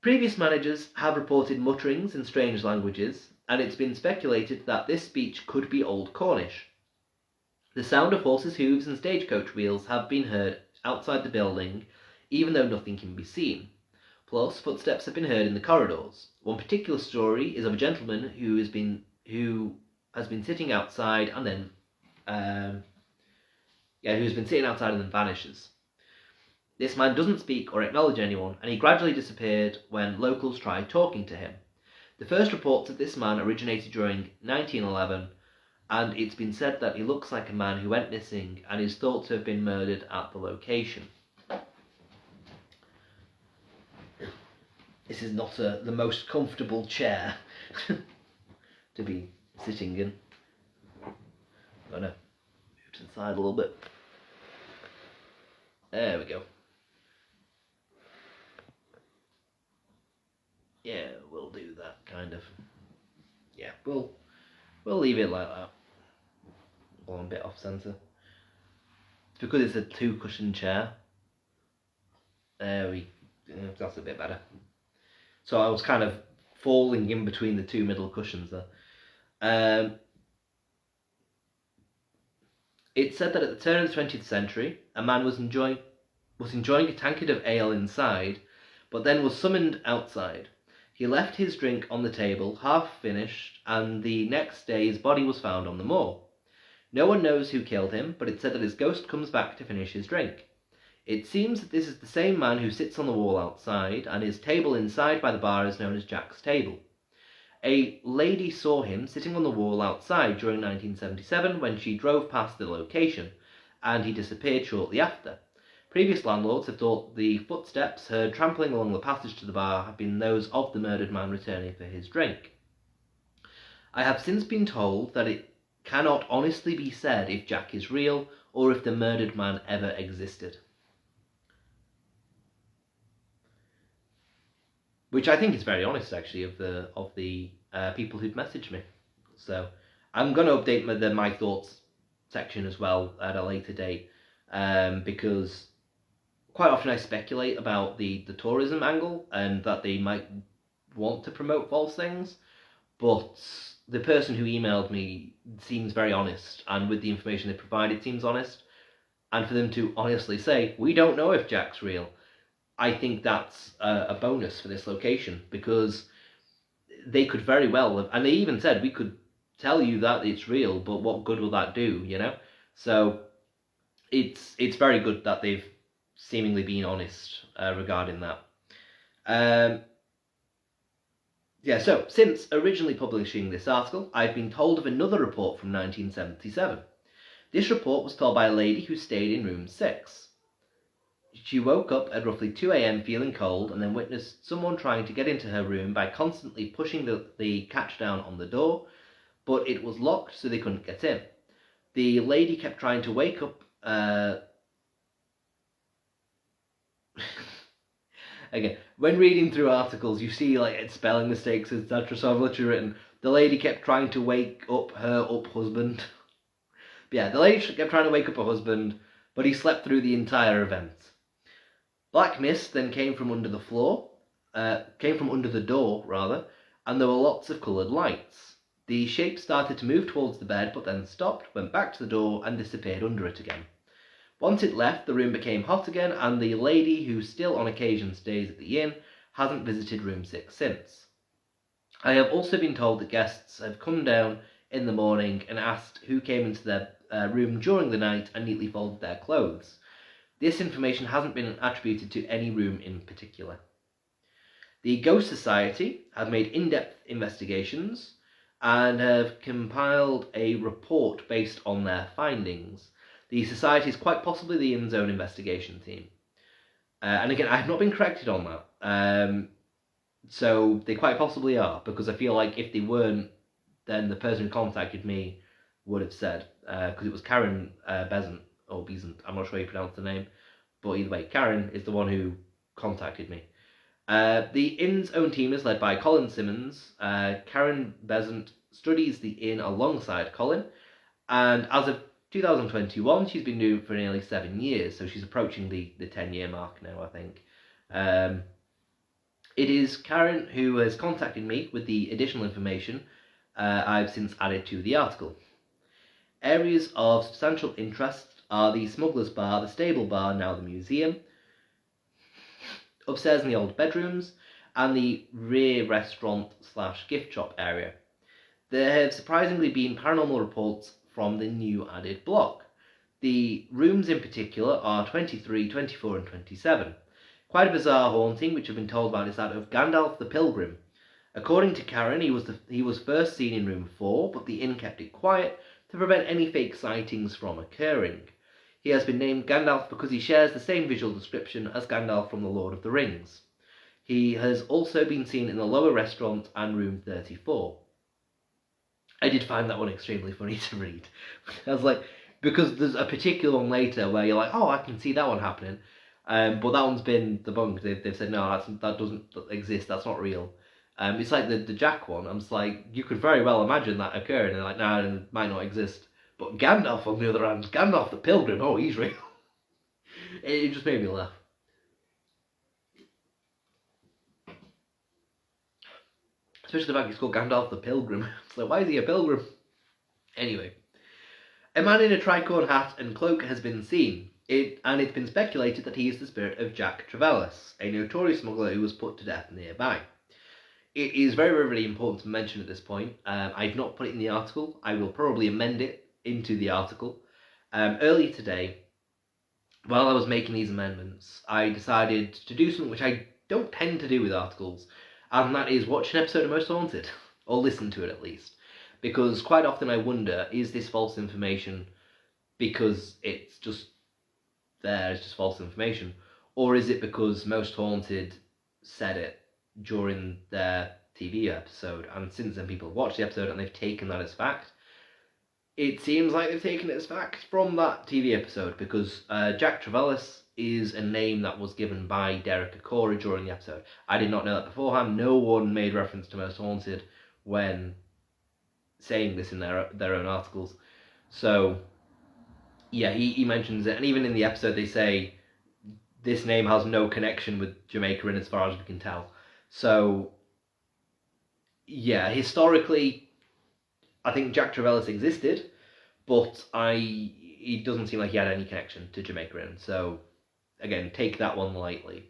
Previous managers have reported mutterings in strange languages, and it's been speculated that this speech could be Old Cornish. The sound of horses' hooves and stagecoach wheels have been heard outside the building, even though nothing can be seen. Plus, footsteps have been heard in the corridors. One particular story is of a gentleman who has been sitting outside and then vanishes. This man doesn't speak or acknowledge anyone, and he gradually disappeared when locals tried talking to him. The first reports of this man originated during 1911, and it's been said that he looks like a man who went missing and is thought to have been murdered at the location. This is not the most comfortable chair to be sitting in. I'm gonna move to the side a little bit. There we go. Yeah, we'll do that kind of. Yeah, we'll leave it like that. Well, I'm a bit off centre. It's because it's a 2-cushion chair. That's a bit better. So I was kind of falling in between the 2 middle cushions there. It's said that at the turn of the 20th century, a man was enjoying a tankard of ale inside, but then was summoned outside. He left his drink on the table, half finished, and the next day his body was found on the moor. No one knows who killed him, but it's said that his ghost comes back to finish his drink. It seems that this is the same man who sits on the wall outside, and his table inside by the bar is known as Jack's table. A lady saw him sitting on the wall outside during 1977 when she drove past the location, and he disappeared shortly after. Previous landlords have thought the footsteps heard trampling along the passage to the bar have been those of the murdered man returning for his drink. I have since been told that it cannot honestly be said if Jack is real or if the murdered man ever existed. Which I think is very honest, actually, of the people who'd messaged me. So I'm going to update my thoughts section as well at a later date, because quite often I speculate about the tourism angle and that they might want to promote false things, but the person who emailed me seems very honest, and with the information they provided seems honest, and for them to honestly say, we don't know if Jack's real, I think that's a bonus for this location, because they could very well have, and they even said, we could tell you that it's real, but what good will that do, you know? So it's very good that they've seemingly been honest regarding that. So since originally publishing this article, I've been told of another report from 1977. This report was told by a lady who stayed in room 6. She woke up at roughly 2 a.m. feeling cold and then witnessed someone trying to get into her room by constantly pushing the catch down on the door, but it was locked so they couldn't get in. The lady kept trying to wake up... Again, when reading through articles, you see like spelling mistakes, etc. So I've literally written, the lady kept trying to wake up her husband. But yeah, the lady kept trying to wake up her husband, but he slept through the entire event. Black mist then came from under the door, and there were lots of coloured lights. The shape started to move towards the bed, but then stopped, went back to the door, and disappeared under it again. Once it left, the room became hot again, and the lady, who still on occasion stays at the inn, hasn't visited room 6 since. I have also been told that guests have come down in the morning and asked who came into their room during the night and neatly folded their clothes. This information hasn't been attributed to any room in particular. The Ghost Society have made in-depth investigations and have compiled a report based on their findings. The Society is quite possibly the inn's own investigation team. And again, I have not been corrected on that. So they quite possibly are, because I feel like if they weren't, then the person who contacted me would have said, because it was Karen Besant, or Besant, I'm not sure how you pronounce the name, but either way, Karen is the one who contacted me. The inn's own team is led by Colin Simmons. Karen Besant studies the inn alongside Colin, and as of 2021, she's been doing it for nearly 7 years, so she's approaching the 10-year mark now, I think. It is Karen who has contacted me with the additional information I've since added to the article. Areas of substantial interest are the Smuggler's Bar, the Stable Bar, now the museum, upstairs in the old bedrooms, and the rear restaurant/gift shop area. There have surprisingly been paranormal reports from the new added block. The rooms in particular are 23, 24, and 27. Quite a bizarre haunting, which I've been told about, is that of Gandalf the Pilgrim. According to Karen, he was first seen in room 4, but the inn kept it quiet to prevent any fake sightings from occurring. He has been named Gandalf because he shares the same visual description as Gandalf from The Lord of the Rings. He has also been seen in the lower restaurant and room 34. I did find that one extremely funny to read. I was like, because there's a particular one later where you're like, oh, I can see that one happening. But that one's been debunked. They've said, no, that doesn't exist, that's not real. It's like the Jack one. I'm just like, you could very well imagine that occurring. And they're like, no, it might not exist. But Gandalf, on the other hand, Gandalf the Pilgrim, oh, he's real. It just made me laugh. Especially the fact he's called Gandalf the Pilgrim. It's like, why is he a pilgrim? Anyway. A man in a tricorn hat and cloak has been seen, and it's been speculated that he is the spirit of Jack Trevellis, a notorious smuggler who was put to death nearby. It is very, very, really important to mention at this point. I've not put it in the article. I will probably amend it into the article. Earlier today, while I was making these amendments, I decided to do something which I don't tend to do with articles, and that is watch an episode of Most Haunted, or listen to it at least. Because quite often I wonder, is this false information because it's just there, it's just false information? Or is it because Most Haunted said it during their TV episode, and since then people have watched the episode and they've taken that as fact? It seems like they've taken it as fact from that TV episode, because Jack Trevellis is a name that was given by Derek Acora during the episode. I did not know that beforehand. No one made reference to Most Haunted when saying this in their own articles. So, yeah, he mentions it, and even in the episode they say this name has no connection with Jamaica Inn as far as we can tell. So, yeah, historically, I think Jack Trevellis existed, but he doesn't seem like he had any connection to Jamaica Inn. So, again, take that one lightly.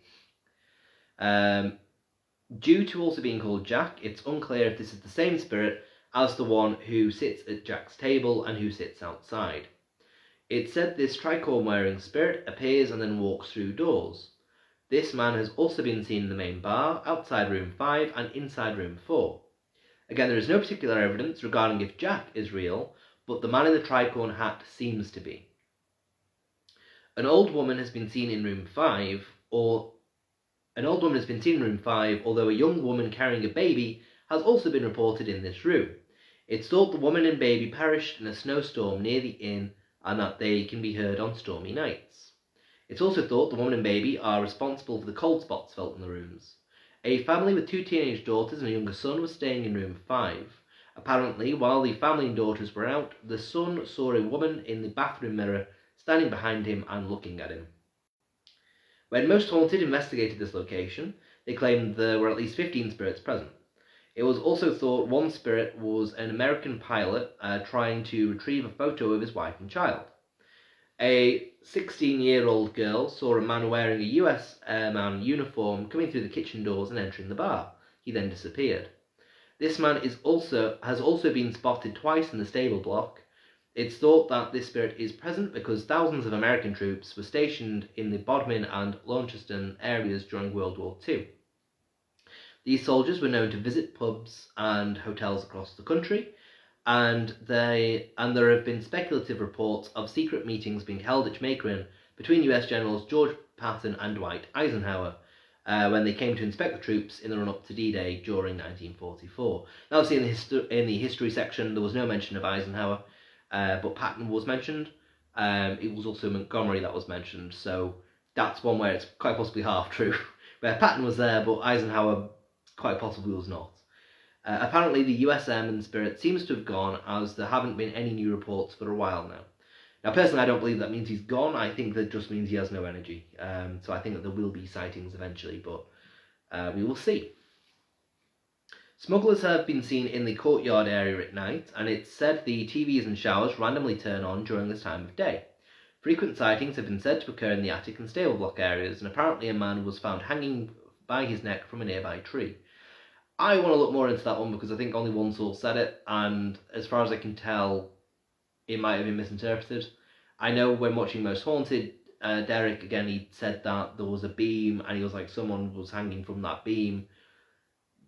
Due to also being called Jack, it's unclear if this is the same spirit as the one who sits at Jack's table and who sits outside. It's said this tricorn-wearing spirit appears and then walks through doors. This man has also been seen in the main bar, outside room 5 and inside room 4. Again, there is no particular evidence regarding if Jack is real, but the man in the tricorn hat seems to be. An old woman has been seen in room 5, although a young woman carrying a baby has also been reported in this room. It's thought the woman and baby perished in a snowstorm near the inn and that they can be heard on stormy nights. It's also thought the woman and baby are responsible for the cold spots felt in the rooms. A family with 2 teenage daughters and a younger son was staying in room 5. Apparently, while the family and daughters were out, the son saw a woman in the bathroom mirror standing behind him and looking at him. When Most Haunted investigated this location, they claimed there were at least 15 spirits present. It was also thought one spirit was an American pilot trying to retrieve a photo of his wife and child. A 16-year-old girl saw a man wearing a US airman uniform coming through the kitchen doors and entering the bar. He then disappeared. This man has also been spotted twice in the stable block. It's thought that this spirit is present because thousands of American troops were stationed in the Bodmin and Launceston areas during World War II. These soldiers were known to visit pubs and hotels across the country, and there have been speculative reports of secret meetings being held at Jamaica Inn between US Generals George Patton and Dwight Eisenhower when they came to inspect the troops in the run-up to D-Day during 1944. Now, obviously, in the history section, there was no mention of Eisenhower, but Patton was mentioned. It was also Montgomery that was mentioned, so that's one where it's quite possibly half true, where Patton was there, but Eisenhower quite possibly was not. Apparently, the US Airman spirit seems to have gone, as there haven't been any new reports for a while now. Now, personally, I don't believe that means he's gone. I think that just means he has no energy. So I think that there will be sightings eventually, but we will see. Smugglers have been seen in the courtyard area at night, and it's said the TVs and showers randomly turn on during this time of day. Frequent sightings have been said to occur in the attic and stable block areas, and apparently a man was found hanging by his neck from a nearby tree. I want to look more into that one because I think only one source said it, and as far as I can tell, it might have been misinterpreted. I know when watching Most Haunted, Derek, again, he said that there was a beam and he was like, someone was hanging from that beam.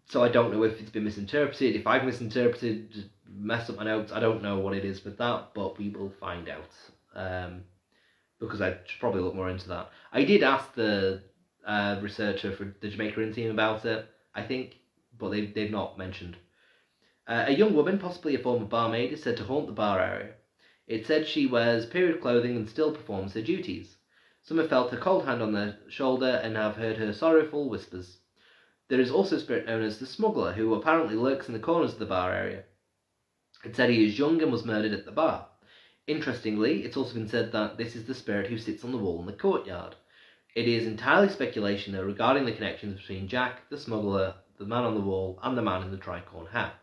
So I don't know if it's been misinterpreted. If I've misinterpreted, messed up my notes, I don't know what it is with that, but we will find out. Because I should probably look more into that. I did ask the researcher for the Jamaica Inn team about it, I think, but they've not mentioned. A young woman, possibly a former barmaid, is said to haunt the bar area. It said she wears period clothing and still performs her duties. Some have felt her cold hand on their shoulder and have heard her sorrowful whispers. There is also a spirit known as the Smuggler, who apparently lurks in the corners of the bar area. It said he is young and was murdered at the bar. Interestingly, it's also been said that this is the spirit who sits on the wall in the courtyard. It is entirely speculation, though, regarding the connections between Jack, the Smuggler, the man on the wall, and the man in the tricorn hat.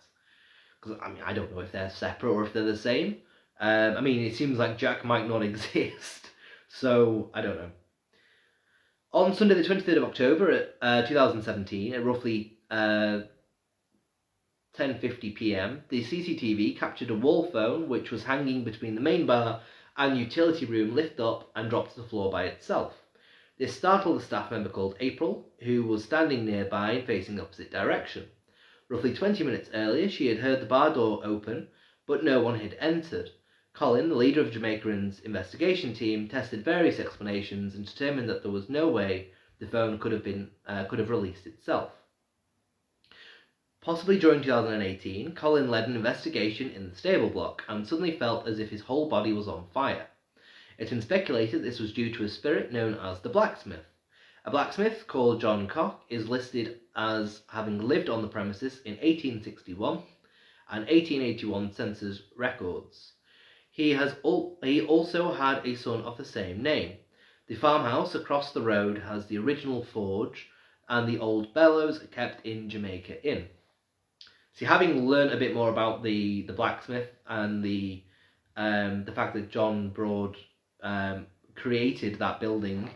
Because, I don't know if they're separate or if they're the same. It seems like Jack might not exist, so I don't know. On Sunday the 23rd of October, 2017, at roughly 10:50 p.m, the CCTV captured a wall phone which was hanging between the main bar and utility room lift up and dropped to the floor by itself. This startled a staff member called April, who was standing nearby and facing the opposite direction. Roughly 20 minutes earlier, she had heard the bar door open, but no one had entered. Colin, the leader of Jamaica Inn's investigation team, tested various explanations and determined that there was no way the phone could have released itself. Possibly during 2018, Colin led an investigation in the stable block and suddenly felt as if his whole body was on fire. It's been speculated this was due to a spirit known as the blacksmith. A blacksmith called John Cock is listed as having lived on the premises in 1861 and 1881 census records. He also had a son of the same name. The farmhouse across the road has the original forge and the old bellows kept in Jamaica Inn. See, having learned a bit more about the blacksmith and the fact that John Broad created that building,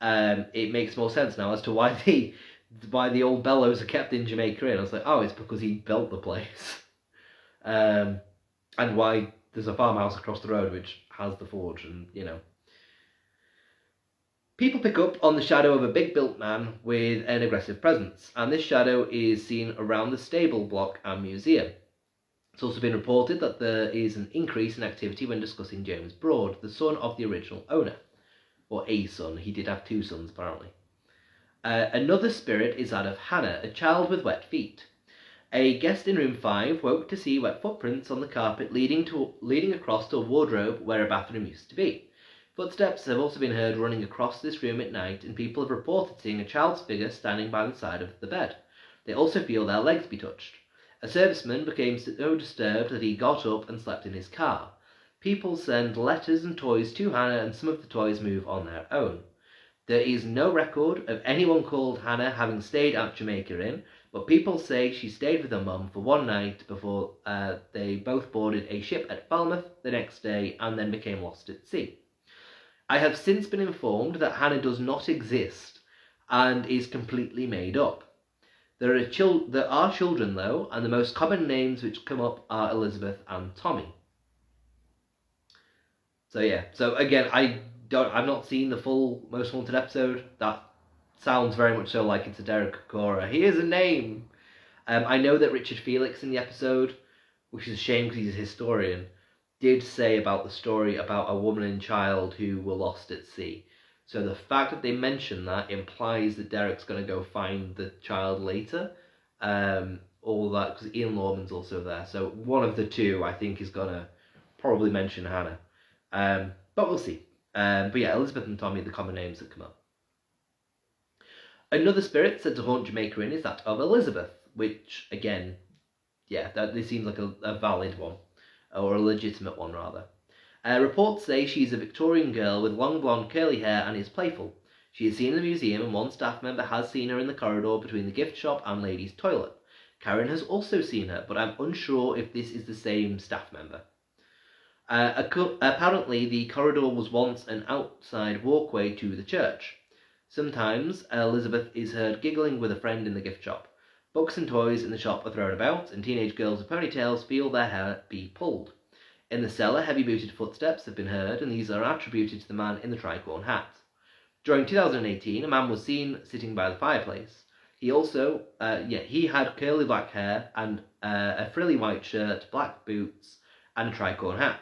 it makes more sense now as to why the old bellows are kept in Jamaica Inn. I was like, oh, it's because he built the place, and why there's a farmhouse across the road which has the forge, and People pick up on the shadow of a big built man with an aggressive presence, and this shadow is seen around the stable block and museum. It's also been reported that there is an increase in activity when discussing James Broad, the son of the original owner. Or a son, he did have two sons apparently. Another spirit is that of Hannah, a child with wet feet. A guest in room 5 woke to see wet footprints on the carpet leading across to a wardrobe where a bathroom used to be. Footsteps have also been heard running across this room at night, and people have reported seeing a child's figure standing by the side of the bed. They also feel their legs be touched. A serviceman became so disturbed that he got up and slept in his car. People send letters and toys to Hannah, and some of the toys move on their own. There is no record of anyone called Hannah having stayed at Jamaica Inn, but people say she stayed with her mum for one night before they both boarded a ship at Falmouth the next day and then became lost at sea. I have since been informed that Hannah does not exist and is completely made up. There are children though, and the most common names which come up are Elizabeth and Tommy. So again, I've not seen the full Most Haunted episode. That sounds very much so like it's a Derek Cora. Here's a name. I know that Richard Felix in the episode, which is a shame because he's a historian, did say about the story about a woman and child who were lost at sea. So the fact that they mention that implies that Derek's going to go find the child later. All that, because Ian Lorman's also there. So one of the two, I think, is going to probably mention Hannah. But we'll see. But yeah, Elizabeth and Tommy are the common names that come up. Another spirit said to haunt Jamaica Inn is that of Elizabeth, which, again, yeah, this seems like a valid one. Or a legitimate one, rather. Reports say she's a Victorian girl with long blonde curly hair and is playful. She is seen in the museum, and one staff member has seen her in the corridor between the gift shop and ladies' toilet. Karen has also seen her, but I'm unsure if this is the same staff member. Apparently, the corridor was once an outside walkway to the church. Sometimes Elizabeth is heard giggling with a friend in the gift shop. Books and toys in the shop are thrown about, and teenage girls with ponytails feel their hair be pulled. In the cellar, heavy-booted footsteps have been heard, and these are attributed to the man in the tricorn hat. During 2018, a man was seen sitting by the fireplace. He also, he had curly black hair and a frilly white shirt, black boots, and a tricorn hat.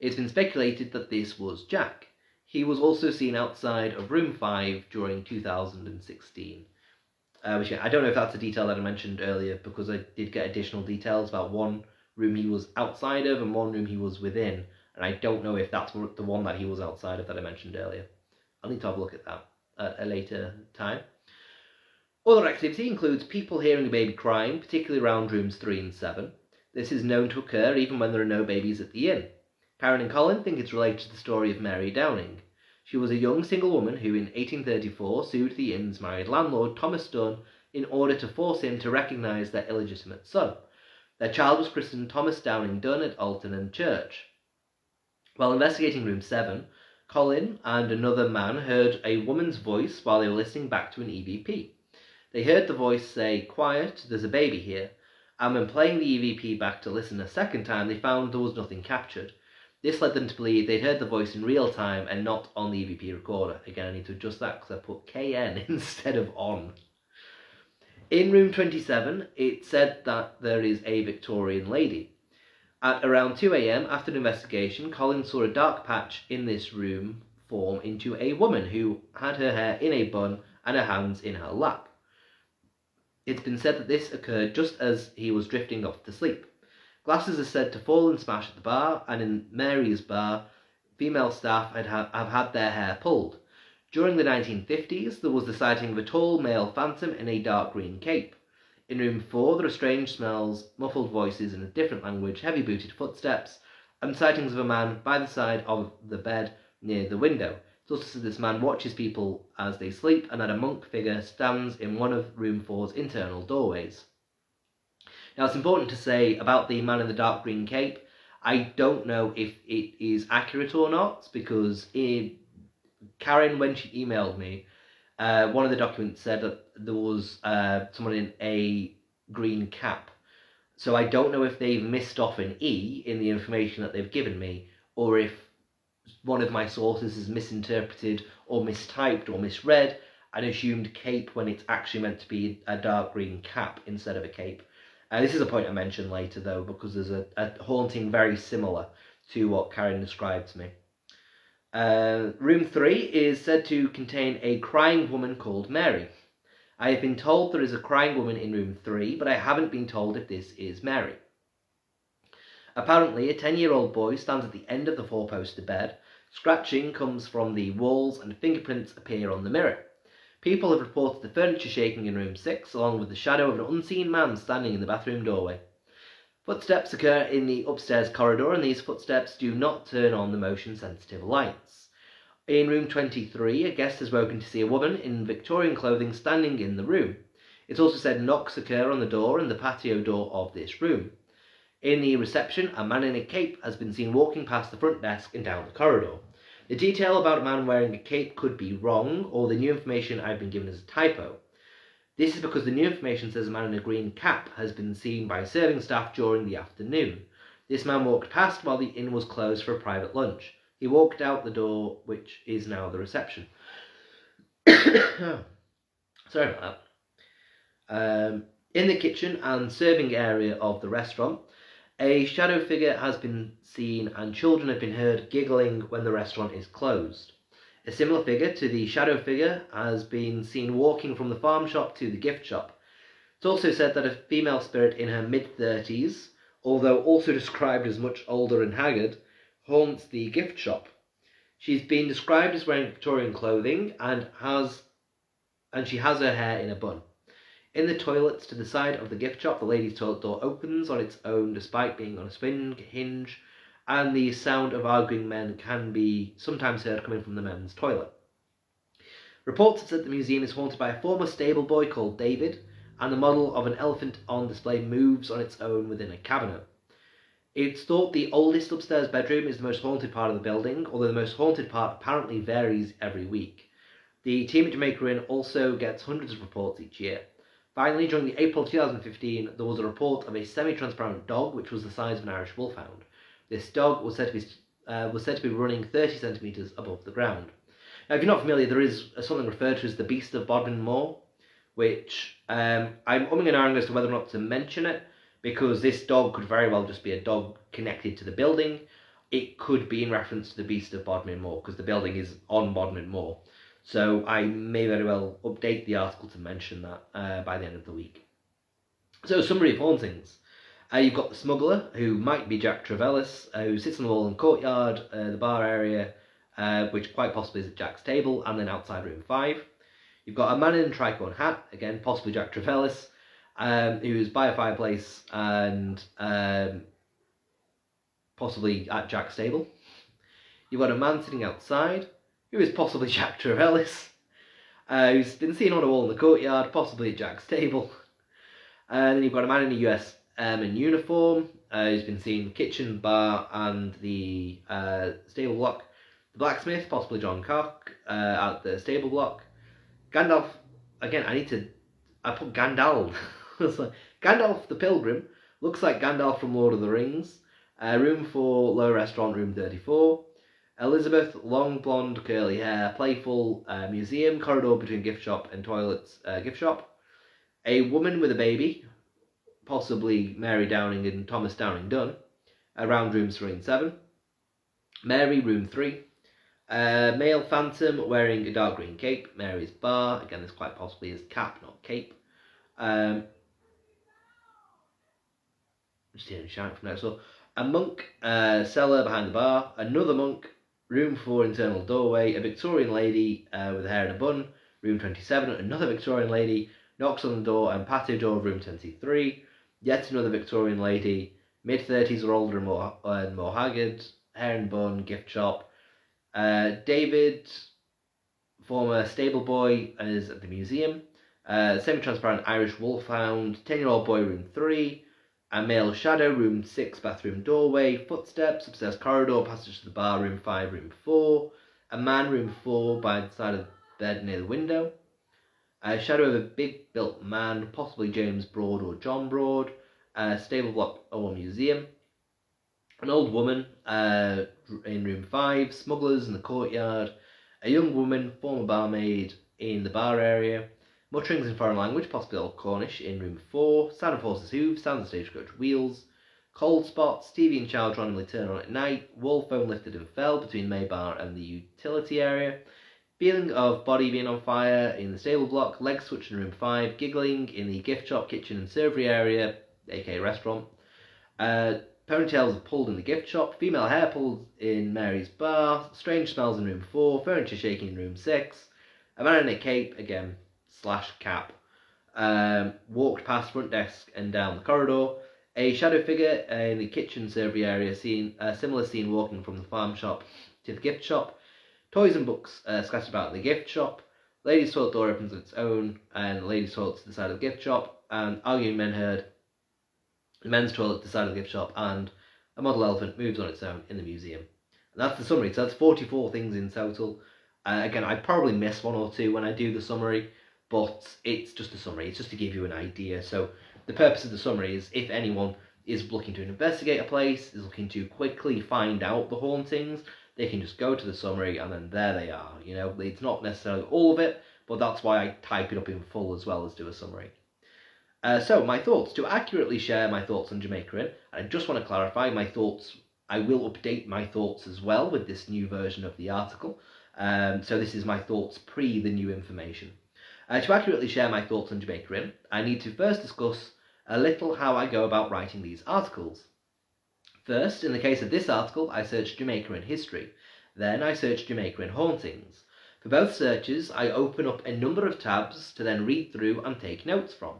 It's been speculated that this was Jack. He was also seen outside of room 5 during 2016. Which I don't know if that's a detail that I mentioned earlier, because I did get additional details about one room he was outside of and one room he was within, and I don't know if that's the one that he was outside of that I mentioned earlier. I'll need to have a look at that at a later time. Other activity includes people hearing a baby crying, particularly around rooms 3 and 7. This is known to occur even when there are no babies at the inn. Karen and Colin think it's related to the story of Mary Downing. She was a young single woman who in 1834 sued the inn's married landlord, Thomas Dunn, in order to force him to recognise their illegitimate son. Their child was christened Thomas Downing Dunn at Alton Church. While investigating room 7, Colin and another man heard a woman's voice while they were listening back to an EVP. They heard the voice say, "Quiet, there's a baby here," and when playing the EVP back to listen a second time, they found there was nothing captured. This led them to believe they'd heard the voice in real time and not on the EVP recorder. Again, I need to adjust that because I put KN instead of on. In room 27, it said that there is a Victorian lady. At around 2 a.m, after an investigation, Colin saw a dark patch in this room form into a woman who had her hair in a bun and her hands in her lap. It's been said that this occurred just as he was drifting off to sleep. Glasses are said to fall and smash at the bar, and in Mary's bar, female staff have had their hair pulled. During the 1950s, there was the sighting of a tall male phantom in a dark green cape. In room 4, there are strange smells, muffled voices in a different language, heavy-booted footsteps, and sightings of a man by the side of the bed near the window. It's also said this man watches people as they sleep, and that a monk figure stands in one of room 4's internal doorways. Now, it's important to say about the man in the dark green cape, I don't know if it is accurate or not, because Karen, when she emailed me, one of the documents said that there was someone in a green cap. So I don't know if they've missed off an E in the information that they've given me, or if one of my sources is misinterpreted or mistyped or misread and assumed cape when it's actually meant to be a dark green cap instead of a cape. This is a point I mention later, though, because there's a haunting very similar to what Karen described to me. Room 3 is said to contain a crying woman called Mary. I have been told there is a crying woman in room 3, but I haven't been told if this is Mary. Apparently, a 10-year-old boy stands at the end of the four-poster bed. Scratching comes from the walls and fingerprints appear on the mirror. People have reported the furniture shaking in room 6, along with the shadow of an unseen man standing in the bathroom doorway. Footsteps occur in the upstairs corridor, and these footsteps do not turn on the motion-sensitive lights. In room 23, a guest has woken to see a woman in Victorian clothing standing in the room. It's also said knocks occur on the door and the patio door of this room. In the reception, a man in a cape has been seen walking past the front desk and down the corridor. The detail about a man wearing a cape could be wrong, or the new information I've been given is a typo. This is because the new information says a man in a green cap has been seen by serving staff during the afternoon. This man walked past while the inn was closed for a private lunch. He walked out the door, which is now the reception. Sorry about that. In the kitchen and serving area of the restaurant, a shadow figure has been seen and children have been heard giggling when the restaurant is closed. A similar figure to the shadow figure has been seen walking from the farm shop to the gift shop. It's also said that a female spirit in her mid-30s, although also described as much older and haggard, haunts the gift shop. She's been described as wearing Victorian clothing and she has her hair in a bun. In the toilets to the side of the gift shop, the ladies' toilet door opens on its own despite being on a swing hinge, and the sound of arguing men can be sometimes heard coming from the men's toilet. Reports have said the museum is haunted by a former stable boy called David, and the model of an elephant on display moves on its own within a cabinet. It's thought the oldest upstairs bedroom is the most haunted part of the building, although the most haunted part apparently varies every week. The team at Jamaica Inn also gets hundreds of reports each year. Finally, during the April 2015, there was a report of a semi-transparent dog which was the size of an Irish wolfhound. This dog was said to be running 30 centimetres above the ground. Now, if you're not familiar, there is something referred to as the Beast of Bodmin Moor, which I'm umming and ahhing as to whether or not to mention it, because this dog could very well just be a dog connected to the building. It could be in reference to the Beast of Bodmin Moor, because the building is on Bodmin Moor. So I may very well update the article to mention that by the end of the week. So, summary of hauntings. You've got the smuggler, who might be Jack Trevellis, who sits on the wall in the courtyard, the bar area, which quite possibly is at Jack's table, and then outside room 5. You've got a man in a tricorn hat, again, possibly Jack Trevellis, who is by a fireplace and possibly at Jack's table. You've got a man sitting outside, who is possibly Jack Trevellis, who's been seen on a wall in the courtyard, possibly at Jack's table. And then you've got a man in a US in uniform, who's been seen in the kitchen, bar, and the stable block. The blacksmith, possibly John Cock, at the stable block. Gandalf, again, I put Gandalf. Gandalf the Pilgrim, looks like Gandalf from Lord of the Rings. Room 4, low restaurant, room 34. Elizabeth, long blonde curly hair, playful, museum, corridor between gift shop and toilets, gift shop. A woman with a baby, possibly Mary Downing and Thomas Downing Dunn, around rooms 3 and 7. Mary, room 3. Male phantom wearing a dark green cape, Mary's bar, again this quite possibly is cap, not cape. Just hearing shout from next door. A monk, cellar behind the bar, another monk, room 4 internal doorway, a Victorian lady with hair in a bun, room 27, another Victorian lady, knocks on the door and patio door of room 23, yet another Victorian lady, mid-30s or older and more haggard, hair in a bun, gift shop. David, former stable boy, is at the museum. Semi-transparent Irish wolfhound, 10-year-old boy, room 3. A male shadow, room 6, bathroom doorway. Footsteps, upstairs corridor, passage to the bar, room 5, room 4. A man, room 4, by the side of the bed near the window. A shadow of a big built man, possibly James Broad or John Broad. Stable block or museum. An old woman in room 5, smugglers in the courtyard, a young woman, former barmaid in the bar area, mutterings in foreign language, possibly Old Cornish, in room 4, sound of horses' hooves, sound of stagecoach wheels, cold spots, TV and child randomly turn on at night, wall phone lifted and fell between May Bar and the utility area, feeling of body being on fire in the stable block, leg switch in room 5, giggling in the gift shop, kitchen and servery area, aka restaurant, ponytails pulled in the gift shop, female hair pulled in Mary's bar, strange smells in room 4, furniture shaking in room 6, a man in a cape, again, / cap, walked past front desk and down the corridor, a shadow figure in the kitchen servery area, a similar scene walking from the farm shop to the gift shop, toys and books scattered about in the gift shop, ladies' toilet door opens on its own, and the ladies' toilet to the side of the gift shop, and arguing men heard, the men's toilet to the side of the gift shop, and a model elephant moves on its own in the museum. And that's the summary, so that's 44 things in total. Again, I probably miss 1 or 2 when I do the summary, but it's just a summary, it's just to give you an idea. So the purpose of the summary is if anyone is looking to investigate a place, is looking to quickly find out the hauntings, they can just go to the summary and then there they are. You know, it's not necessarily all of it, but that's why I type it up in full as well as do a summary. So my thoughts. To accurately share my thoughts on Jamaica Inn, I just want to clarify my thoughts. I will update my thoughts as well with this new version of the article. So this is my thoughts pre the new information. To accurately share my thoughts on Jamaica Inn, I need to first discuss a little how I go about writing these articles. First, in the case of this article, I searched Jamaica Inn history. Then I searched Jamaica Inn hauntings. For both searches, I open up a number of tabs to then read through and take notes from.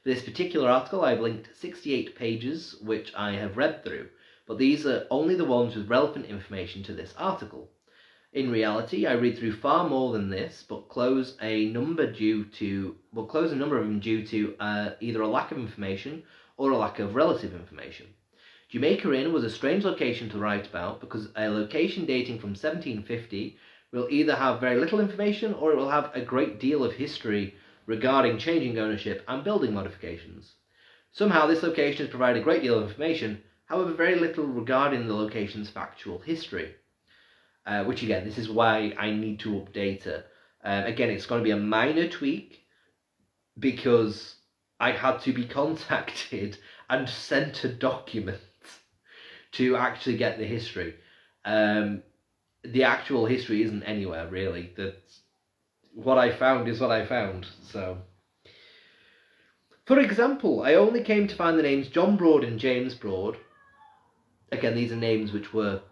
For this particular article, I've linked 68 pages, which I have read through, but these are only the ones with relevant information to this article. In reality, I read through far more than this, but close a number of them due to either a lack of information or a lack of relative information. Jamaica Inn was a strange location to write about because a location dating from 1750 will either have very little information or it will have a great deal of history regarding changing ownership and building modifications. Somehow this location has provided a great deal of information, however very little regarding the location's factual history. Which again, this is why I need to update it. Again, it's going to be a minor tweak because I had to be contacted and sent a document to actually get the history. The actual history isn't anywhere really. What I found is what I found. So, for example, I only came to find the names John Broad and James Broad. Again, these are names which were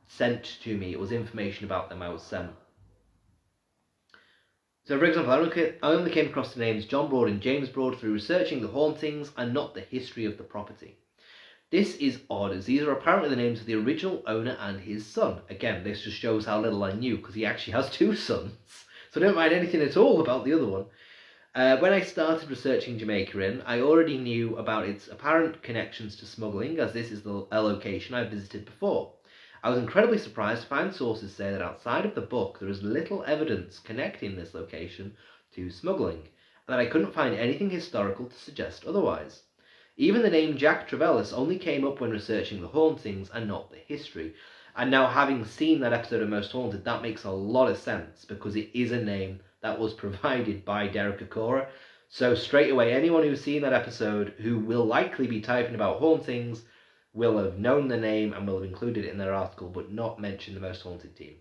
sent to me. It was information about them I was sent. So, for example, I only came across the names John Broad and James Broad through researching the hauntings and not the history of the property. This is odd, as these are apparently the names of the original owner and his son. Again, this just shows how little I knew, because he actually has 2 sons. So I don't mind anything at all about the other one. When I started researching Jamaica Inn, I already knew about its apparent connections to smuggling, as this is a location I visited before. I was incredibly surprised to find sources say that outside of the book there is little evidence connecting this location to smuggling, and that I couldn't find anything historical to suggest otherwise. Even the name Jack Trevellis only came up when researching the hauntings and not the history. And now, having seen that episode of Most Haunted, that makes a lot of sense, because it is a name that was provided by Derek Okora. So straight away, anyone who's seen that episode, who will likely be typing about hauntings, will have known the name and will have included it in their article, but not mentioned the Most Haunted team.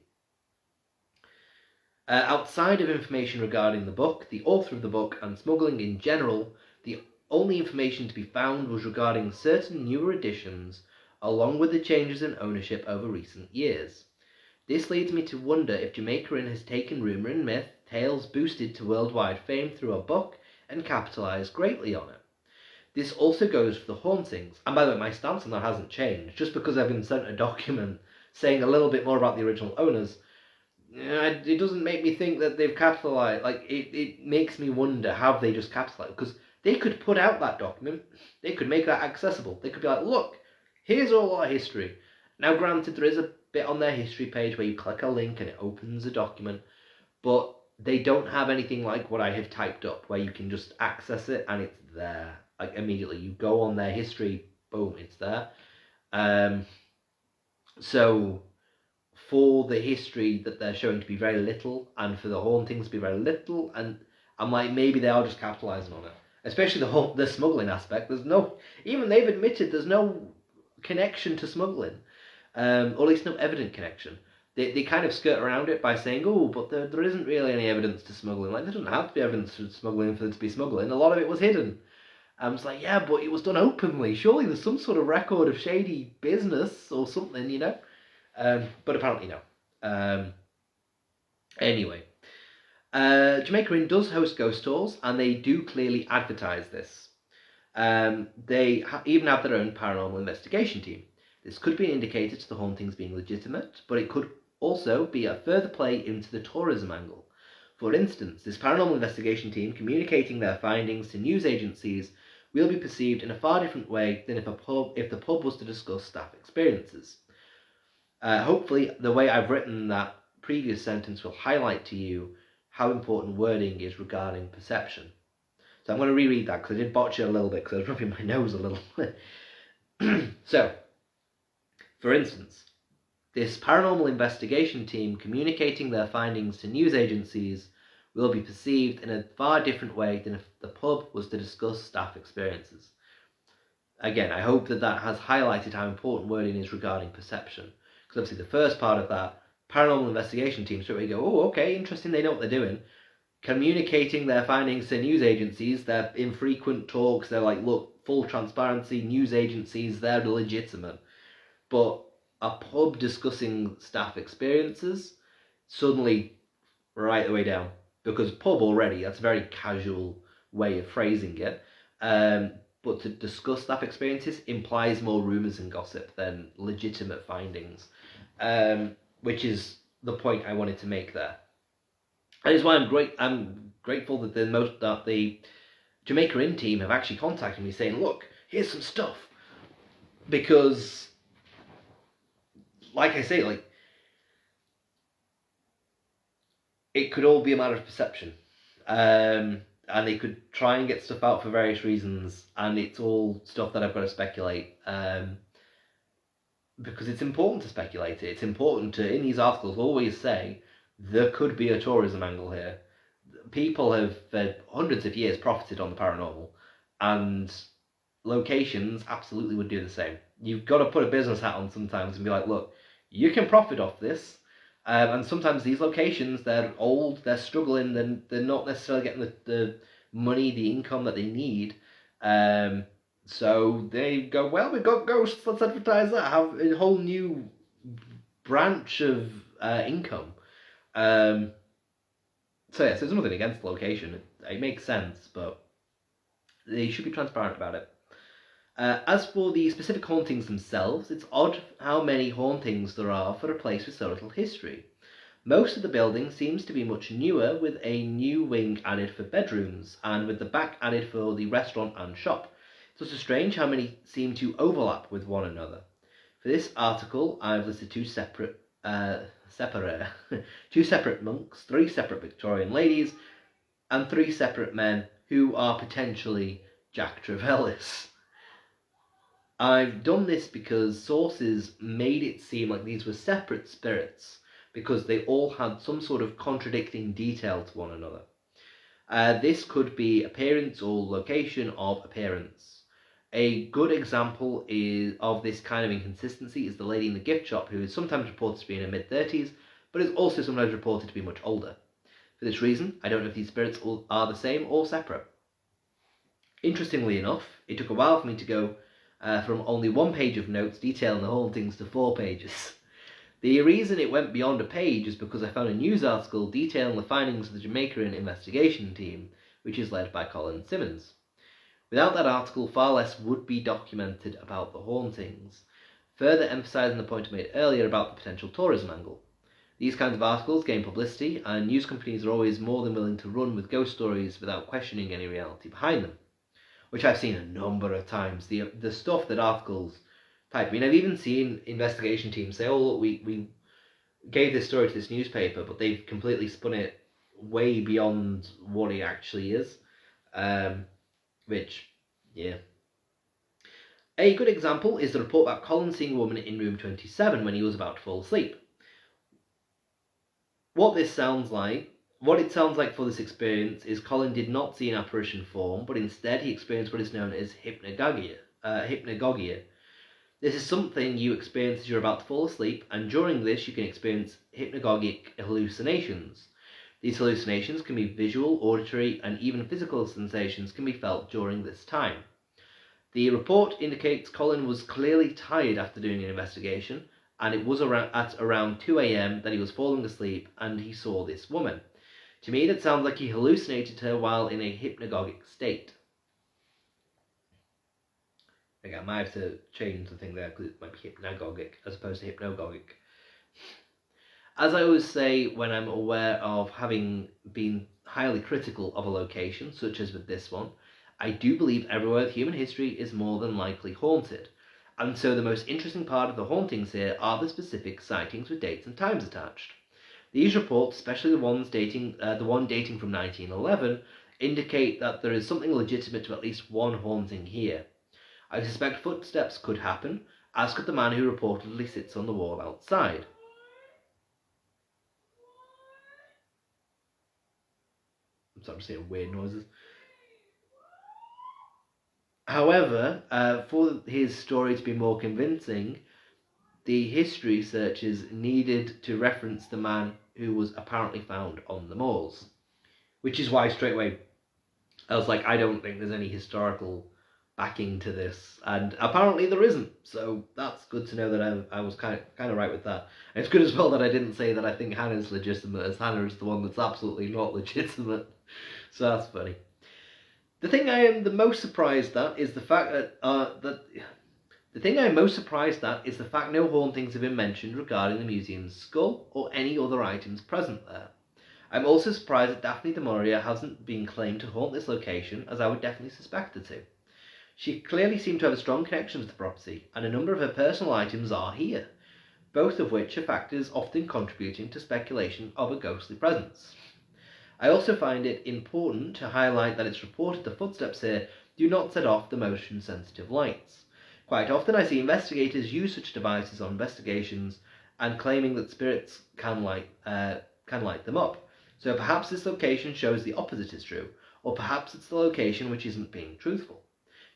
Outside of information regarding the book, the author of the book, and smuggling in general, the only information to be found was regarding certain newer editions, along with the changes in ownership over recent years. This leads me to wonder if Jamaica Inn has taken rumour and myth, tales boosted to worldwide fame through a book, and capitalised greatly on it. This also goes for the hauntings, and by the way, my stance on that hasn't changed. Just because I've been sent a document saying a little bit more about the original owners, it doesn't make me think that they've capitalised. Like, it makes me wonder, have they just capitalised? Because they could put out that document, they could make that accessible. They could be like, look, here's all our history. Now, granted, there is a bit on their history page where you click a link and it opens a document, but they don't have anything like what I have typed up, where you can just access it and it's there. Like, immediately, you go on their history, boom, it's there. So, for the history that they're showing to be very little, and for the hauntings to be very little, and I'm like, maybe they are just capitalising on it. Especially the smuggling aspect. There's no, even they've admitted there's no connection to smuggling, or at least no evident connection. They kind of skirt around it by saying, oh, but there isn't really any evidence to smuggling. Like, there doesn't have to be evidence to smuggling for there to be smuggling. A lot of it was hidden. I was like, yeah, but it was done openly. Surely there's some sort of record of shady business or something, you know? But apparently no. Anyway. Jamaica Inn does host ghost tours, and they do clearly advertise this. They even have their own paranormal investigation team. This could be an indicator to the hauntings being legitimate, but it could also be a further play into the tourism angle. For instance, this paranormal investigation team communicating their findings to news agencies will be perceived in a far different way than if the pub was to discuss staff experiences. Hopefully, the way I've written that previous sentence will highlight to you how important wording is regarding perception. So I'm going to reread that, because I did botch it a little bit, because I was rubbing my nose a little. So, for instance, this paranormal investigation team communicating their findings to news agencies will be perceived in a far different way than if the pub was to discuss staff experiences. Again, I hope that has highlighted how important wording is regarding perception. Because obviously the first part of that, paranormal investigation team, so we go, oh, okay, interesting, they know what they're doing. Communicating their findings to news agencies, they're infrequent talks, they're like, look, full transparency, news agencies, they're legitimate. But a pub discussing staff experiences, suddenly right the way down. Because pub already, that's a very casual way of phrasing it. But to discuss staff experiences implies more rumours and gossip than legitimate findings. Which is the point I wanted to make there. And it's why I'm grateful that the Jamaica Inn team have actually contacted me saying, look, here's some stuff. Because, like I say, like, it could all be a matter of perception. And they could try and get stuff out for various reasons, and it's all stuff that I've got to speculate. Because it's important to speculate it. It's important to, in these articles, always say there could be a tourism angle here. People have, for hundreds of years, profited on the paranormal, and locations absolutely would do the same. You've got to put a business hat on sometimes and be like, look, you can profit off this. And sometimes these locations, they're old, they're struggling, they're not necessarily getting the money, the income that they need. So they go, well, we've got ghosts, let's advertise that, have a whole new branch of income. So yes, there's nothing against the location. It makes sense, but they should be transparent about it. As for the specific hauntings themselves, it's odd how many hauntings there are for a place with so little history. Most of the building seems to be much newer, with a new wing added for bedrooms, and with the back added for the restaurant and shop. It's also strange how many seem to overlap with one another. For this article, I've listed two separate monks, 3 separate Victorian ladies, and 3 separate men who are potentially Jack Trevellis. I've done this because sources made it seem like these were separate spirits, because they all had some sort of contradicting detail to one another. This could be appearance or location of appearance. A good example of this kind of inconsistency is the lady in the gift shop, who is sometimes reported to be in her mid-30s, but is also sometimes reported to be much older. For this reason, I don't know if these spirits are the same or separate. Interestingly enough, it took a while for me to go from only 1 page of notes detailing the hauntings to 4 pages. The reason it went beyond a page is because I found a news article detailing the findings of the Jamaica Inn investigation team, which is led by Colin Simmons. Without that article, far less would be documented about the hauntings, further emphasising the point I made earlier about the potential tourism angle. These kinds of articles gain publicity, and news companies are always more than willing to run with ghost stories without questioning any reality behind them, which I've seen a number of times. The stuff that articles type. I mean, I've even seen investigation teams say, oh, look, we gave this story to this newspaper, but they've completely spun it way beyond what it actually is. Which, yeah. A good example is the report about Colin seeing a woman in room 27 when he was about to fall asleep. What it sounds like for this experience is Colin did not see an apparition form, but instead he experienced what is known as hypnagogia. This is something you experience as you're about to fall asleep, and during this you can experience hypnagogic hallucinations. These hallucinations can be visual, auditory, and even physical sensations can be felt during this time. The report indicates Colin was clearly tired after doing an investigation, and it was at around 2 a.m. that he was falling asleep and he saw this woman. To me, that sounds like he hallucinated her while in a hypnagogic state. Okay, I might have to change the thing there because it might be hypnagogic as opposed to hypnagogic. As I always say when I'm aware of having been highly critical of a location, such as with this one, I do believe everywhere with human history is more than likely haunted. And so the most interesting part of the hauntings here are the specific sightings with dates and times attached. These reports, especially the one dating from 1911, indicate that there is something legitimate to at least one haunting here. I suspect footsteps could happen, as could the man who reportedly sits on the wall outside. I'm sorry, I'm saying weird noises. However, for his story to be more convincing, the history searchers needed to reference the man who was apparently found on the moors. Which is why straight away I was like, I don't think there's any historical backing to this, and apparently there isn't. So that's good to know that I was kind of right with that. And it's good as well that I didn't say that I think Hannah's legitimate, as Hannah is the one that's absolutely not legitimate. So that's funny. The thing I am the most surprised at is the fact that no hauntings have been mentioned regarding the museum's skull or any other items present there. I'm also surprised that Daphne du Maurier hasn't been claimed to haunt this location, as I would definitely suspect her to. She clearly seemed to have a strong connection with the property, and a number of her personal items are here, both of which are factors often contributing to speculation of a ghostly presence. I also find it important to highlight that it's reported the footsteps here do not set off the motion-sensitive lights. Quite often I see investigators use such devices on investigations and claiming that spirits can light them up. So perhaps this location shows the opposite is true, or perhaps it's the location which isn't being truthful.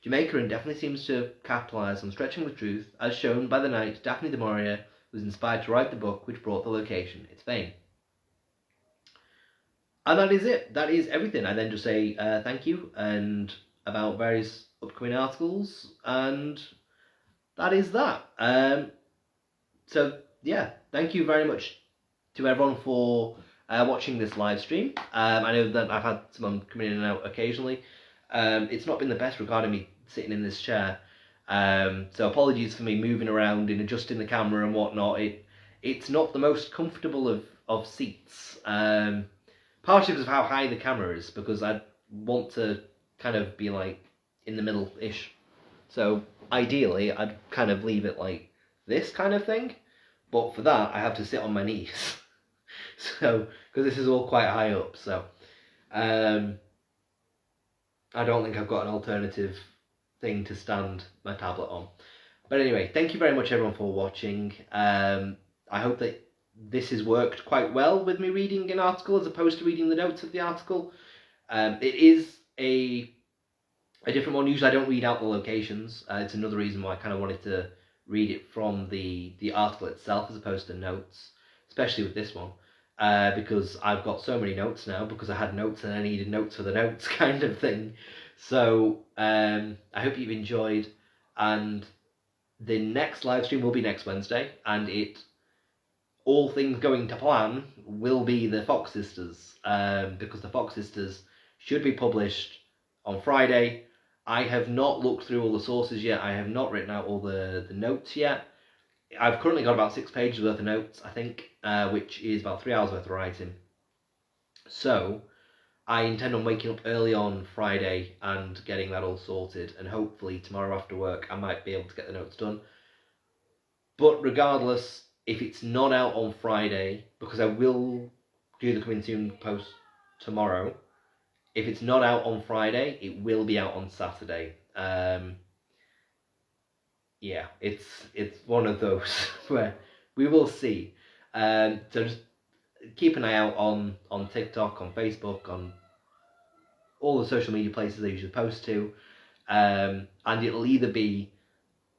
Jamaica Inn definitely seems to capitalise on stretching the truth, as shown by the night Daphne du Maurier was inspired to write the book which brought the location its fame. And that is it. That is everything. I then just say thank you and about various upcoming articles, and that is that. So yeah, thank you very much to everyone for watching this live stream. I know that I've had someone coming in and out occasionally. It's not been the best regarding me sitting in this chair. So apologies for me moving around and adjusting the camera and whatnot. It's not the most comfortable of seats. Partially because of how high the camera is, because I want to kind of be like in the middle-ish. So ideally, I'd kind of leave it like this kind of thing. But for that, I have to sit on my knees. So, because this is all quite high up. So, I don't think I've got an alternative thing to stand my tablet on. But anyway, thank you very much everyone for watching. I hope that this has worked quite well with me reading an article as opposed to reading the notes of the article. It is a different one. Usually I don't read out the locations. It's another reason why I kind of wanted to read it from the article itself as opposed to notes, especially with this one. Because I've got so many notes now, because I had notes and I needed notes for the notes kind of thing. So I hope you've enjoyed, and the next live stream will be next Wednesday, and all things going to plan, will be the Fox Sisters, because the Fox Sisters should be published on Friday. I have not looked through all the sources yet. I have not written out all the notes yet. I've currently got about 6 pages worth of notes, I think, which is about 3 hours worth of writing. So I intend on waking up early on Friday and getting that all sorted, and hopefully tomorrow after work I might be able to get the notes done. But regardless, if it's not out on Friday, because I will do the coming soon post tomorrow, if it's not out on Friday, it will be out on Saturday. Yeah, it's one of those where we will see. So just keep an eye out on TikTok, on Facebook, on all the social media places I usually post to. And it'll either be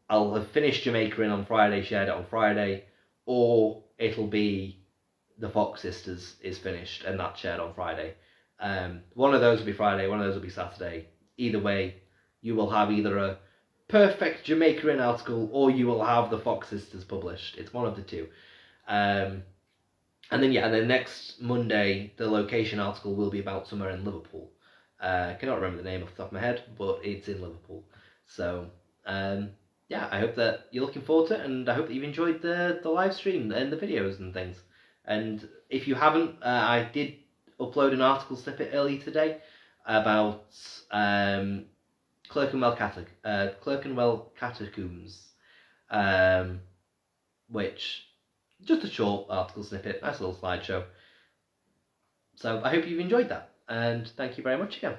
I'll have finished Jamaica Inn on Friday, shared it on Friday, or it'll be the Fox Sisters is finished and that's shared on Friday. One of those will be Friday, one of those will be Saturday. Either way, you will have either a perfect Jamaica Inn article or you will have the Fox Sisters published. It's one of the two. And then next Monday, the location article will be about somewhere in Liverpool. I cannot remember the name off the top of my head, but it's in Liverpool. So, yeah, I hope that you're looking forward to it, and I hope that you've enjoyed the live stream and the videos and things. And if you haven't, I did upload an article snippet earlier today about Clerkenwell Catacombs, which, just a short article snippet, nice little slideshow. So I hope you've enjoyed that, and thank you very much again.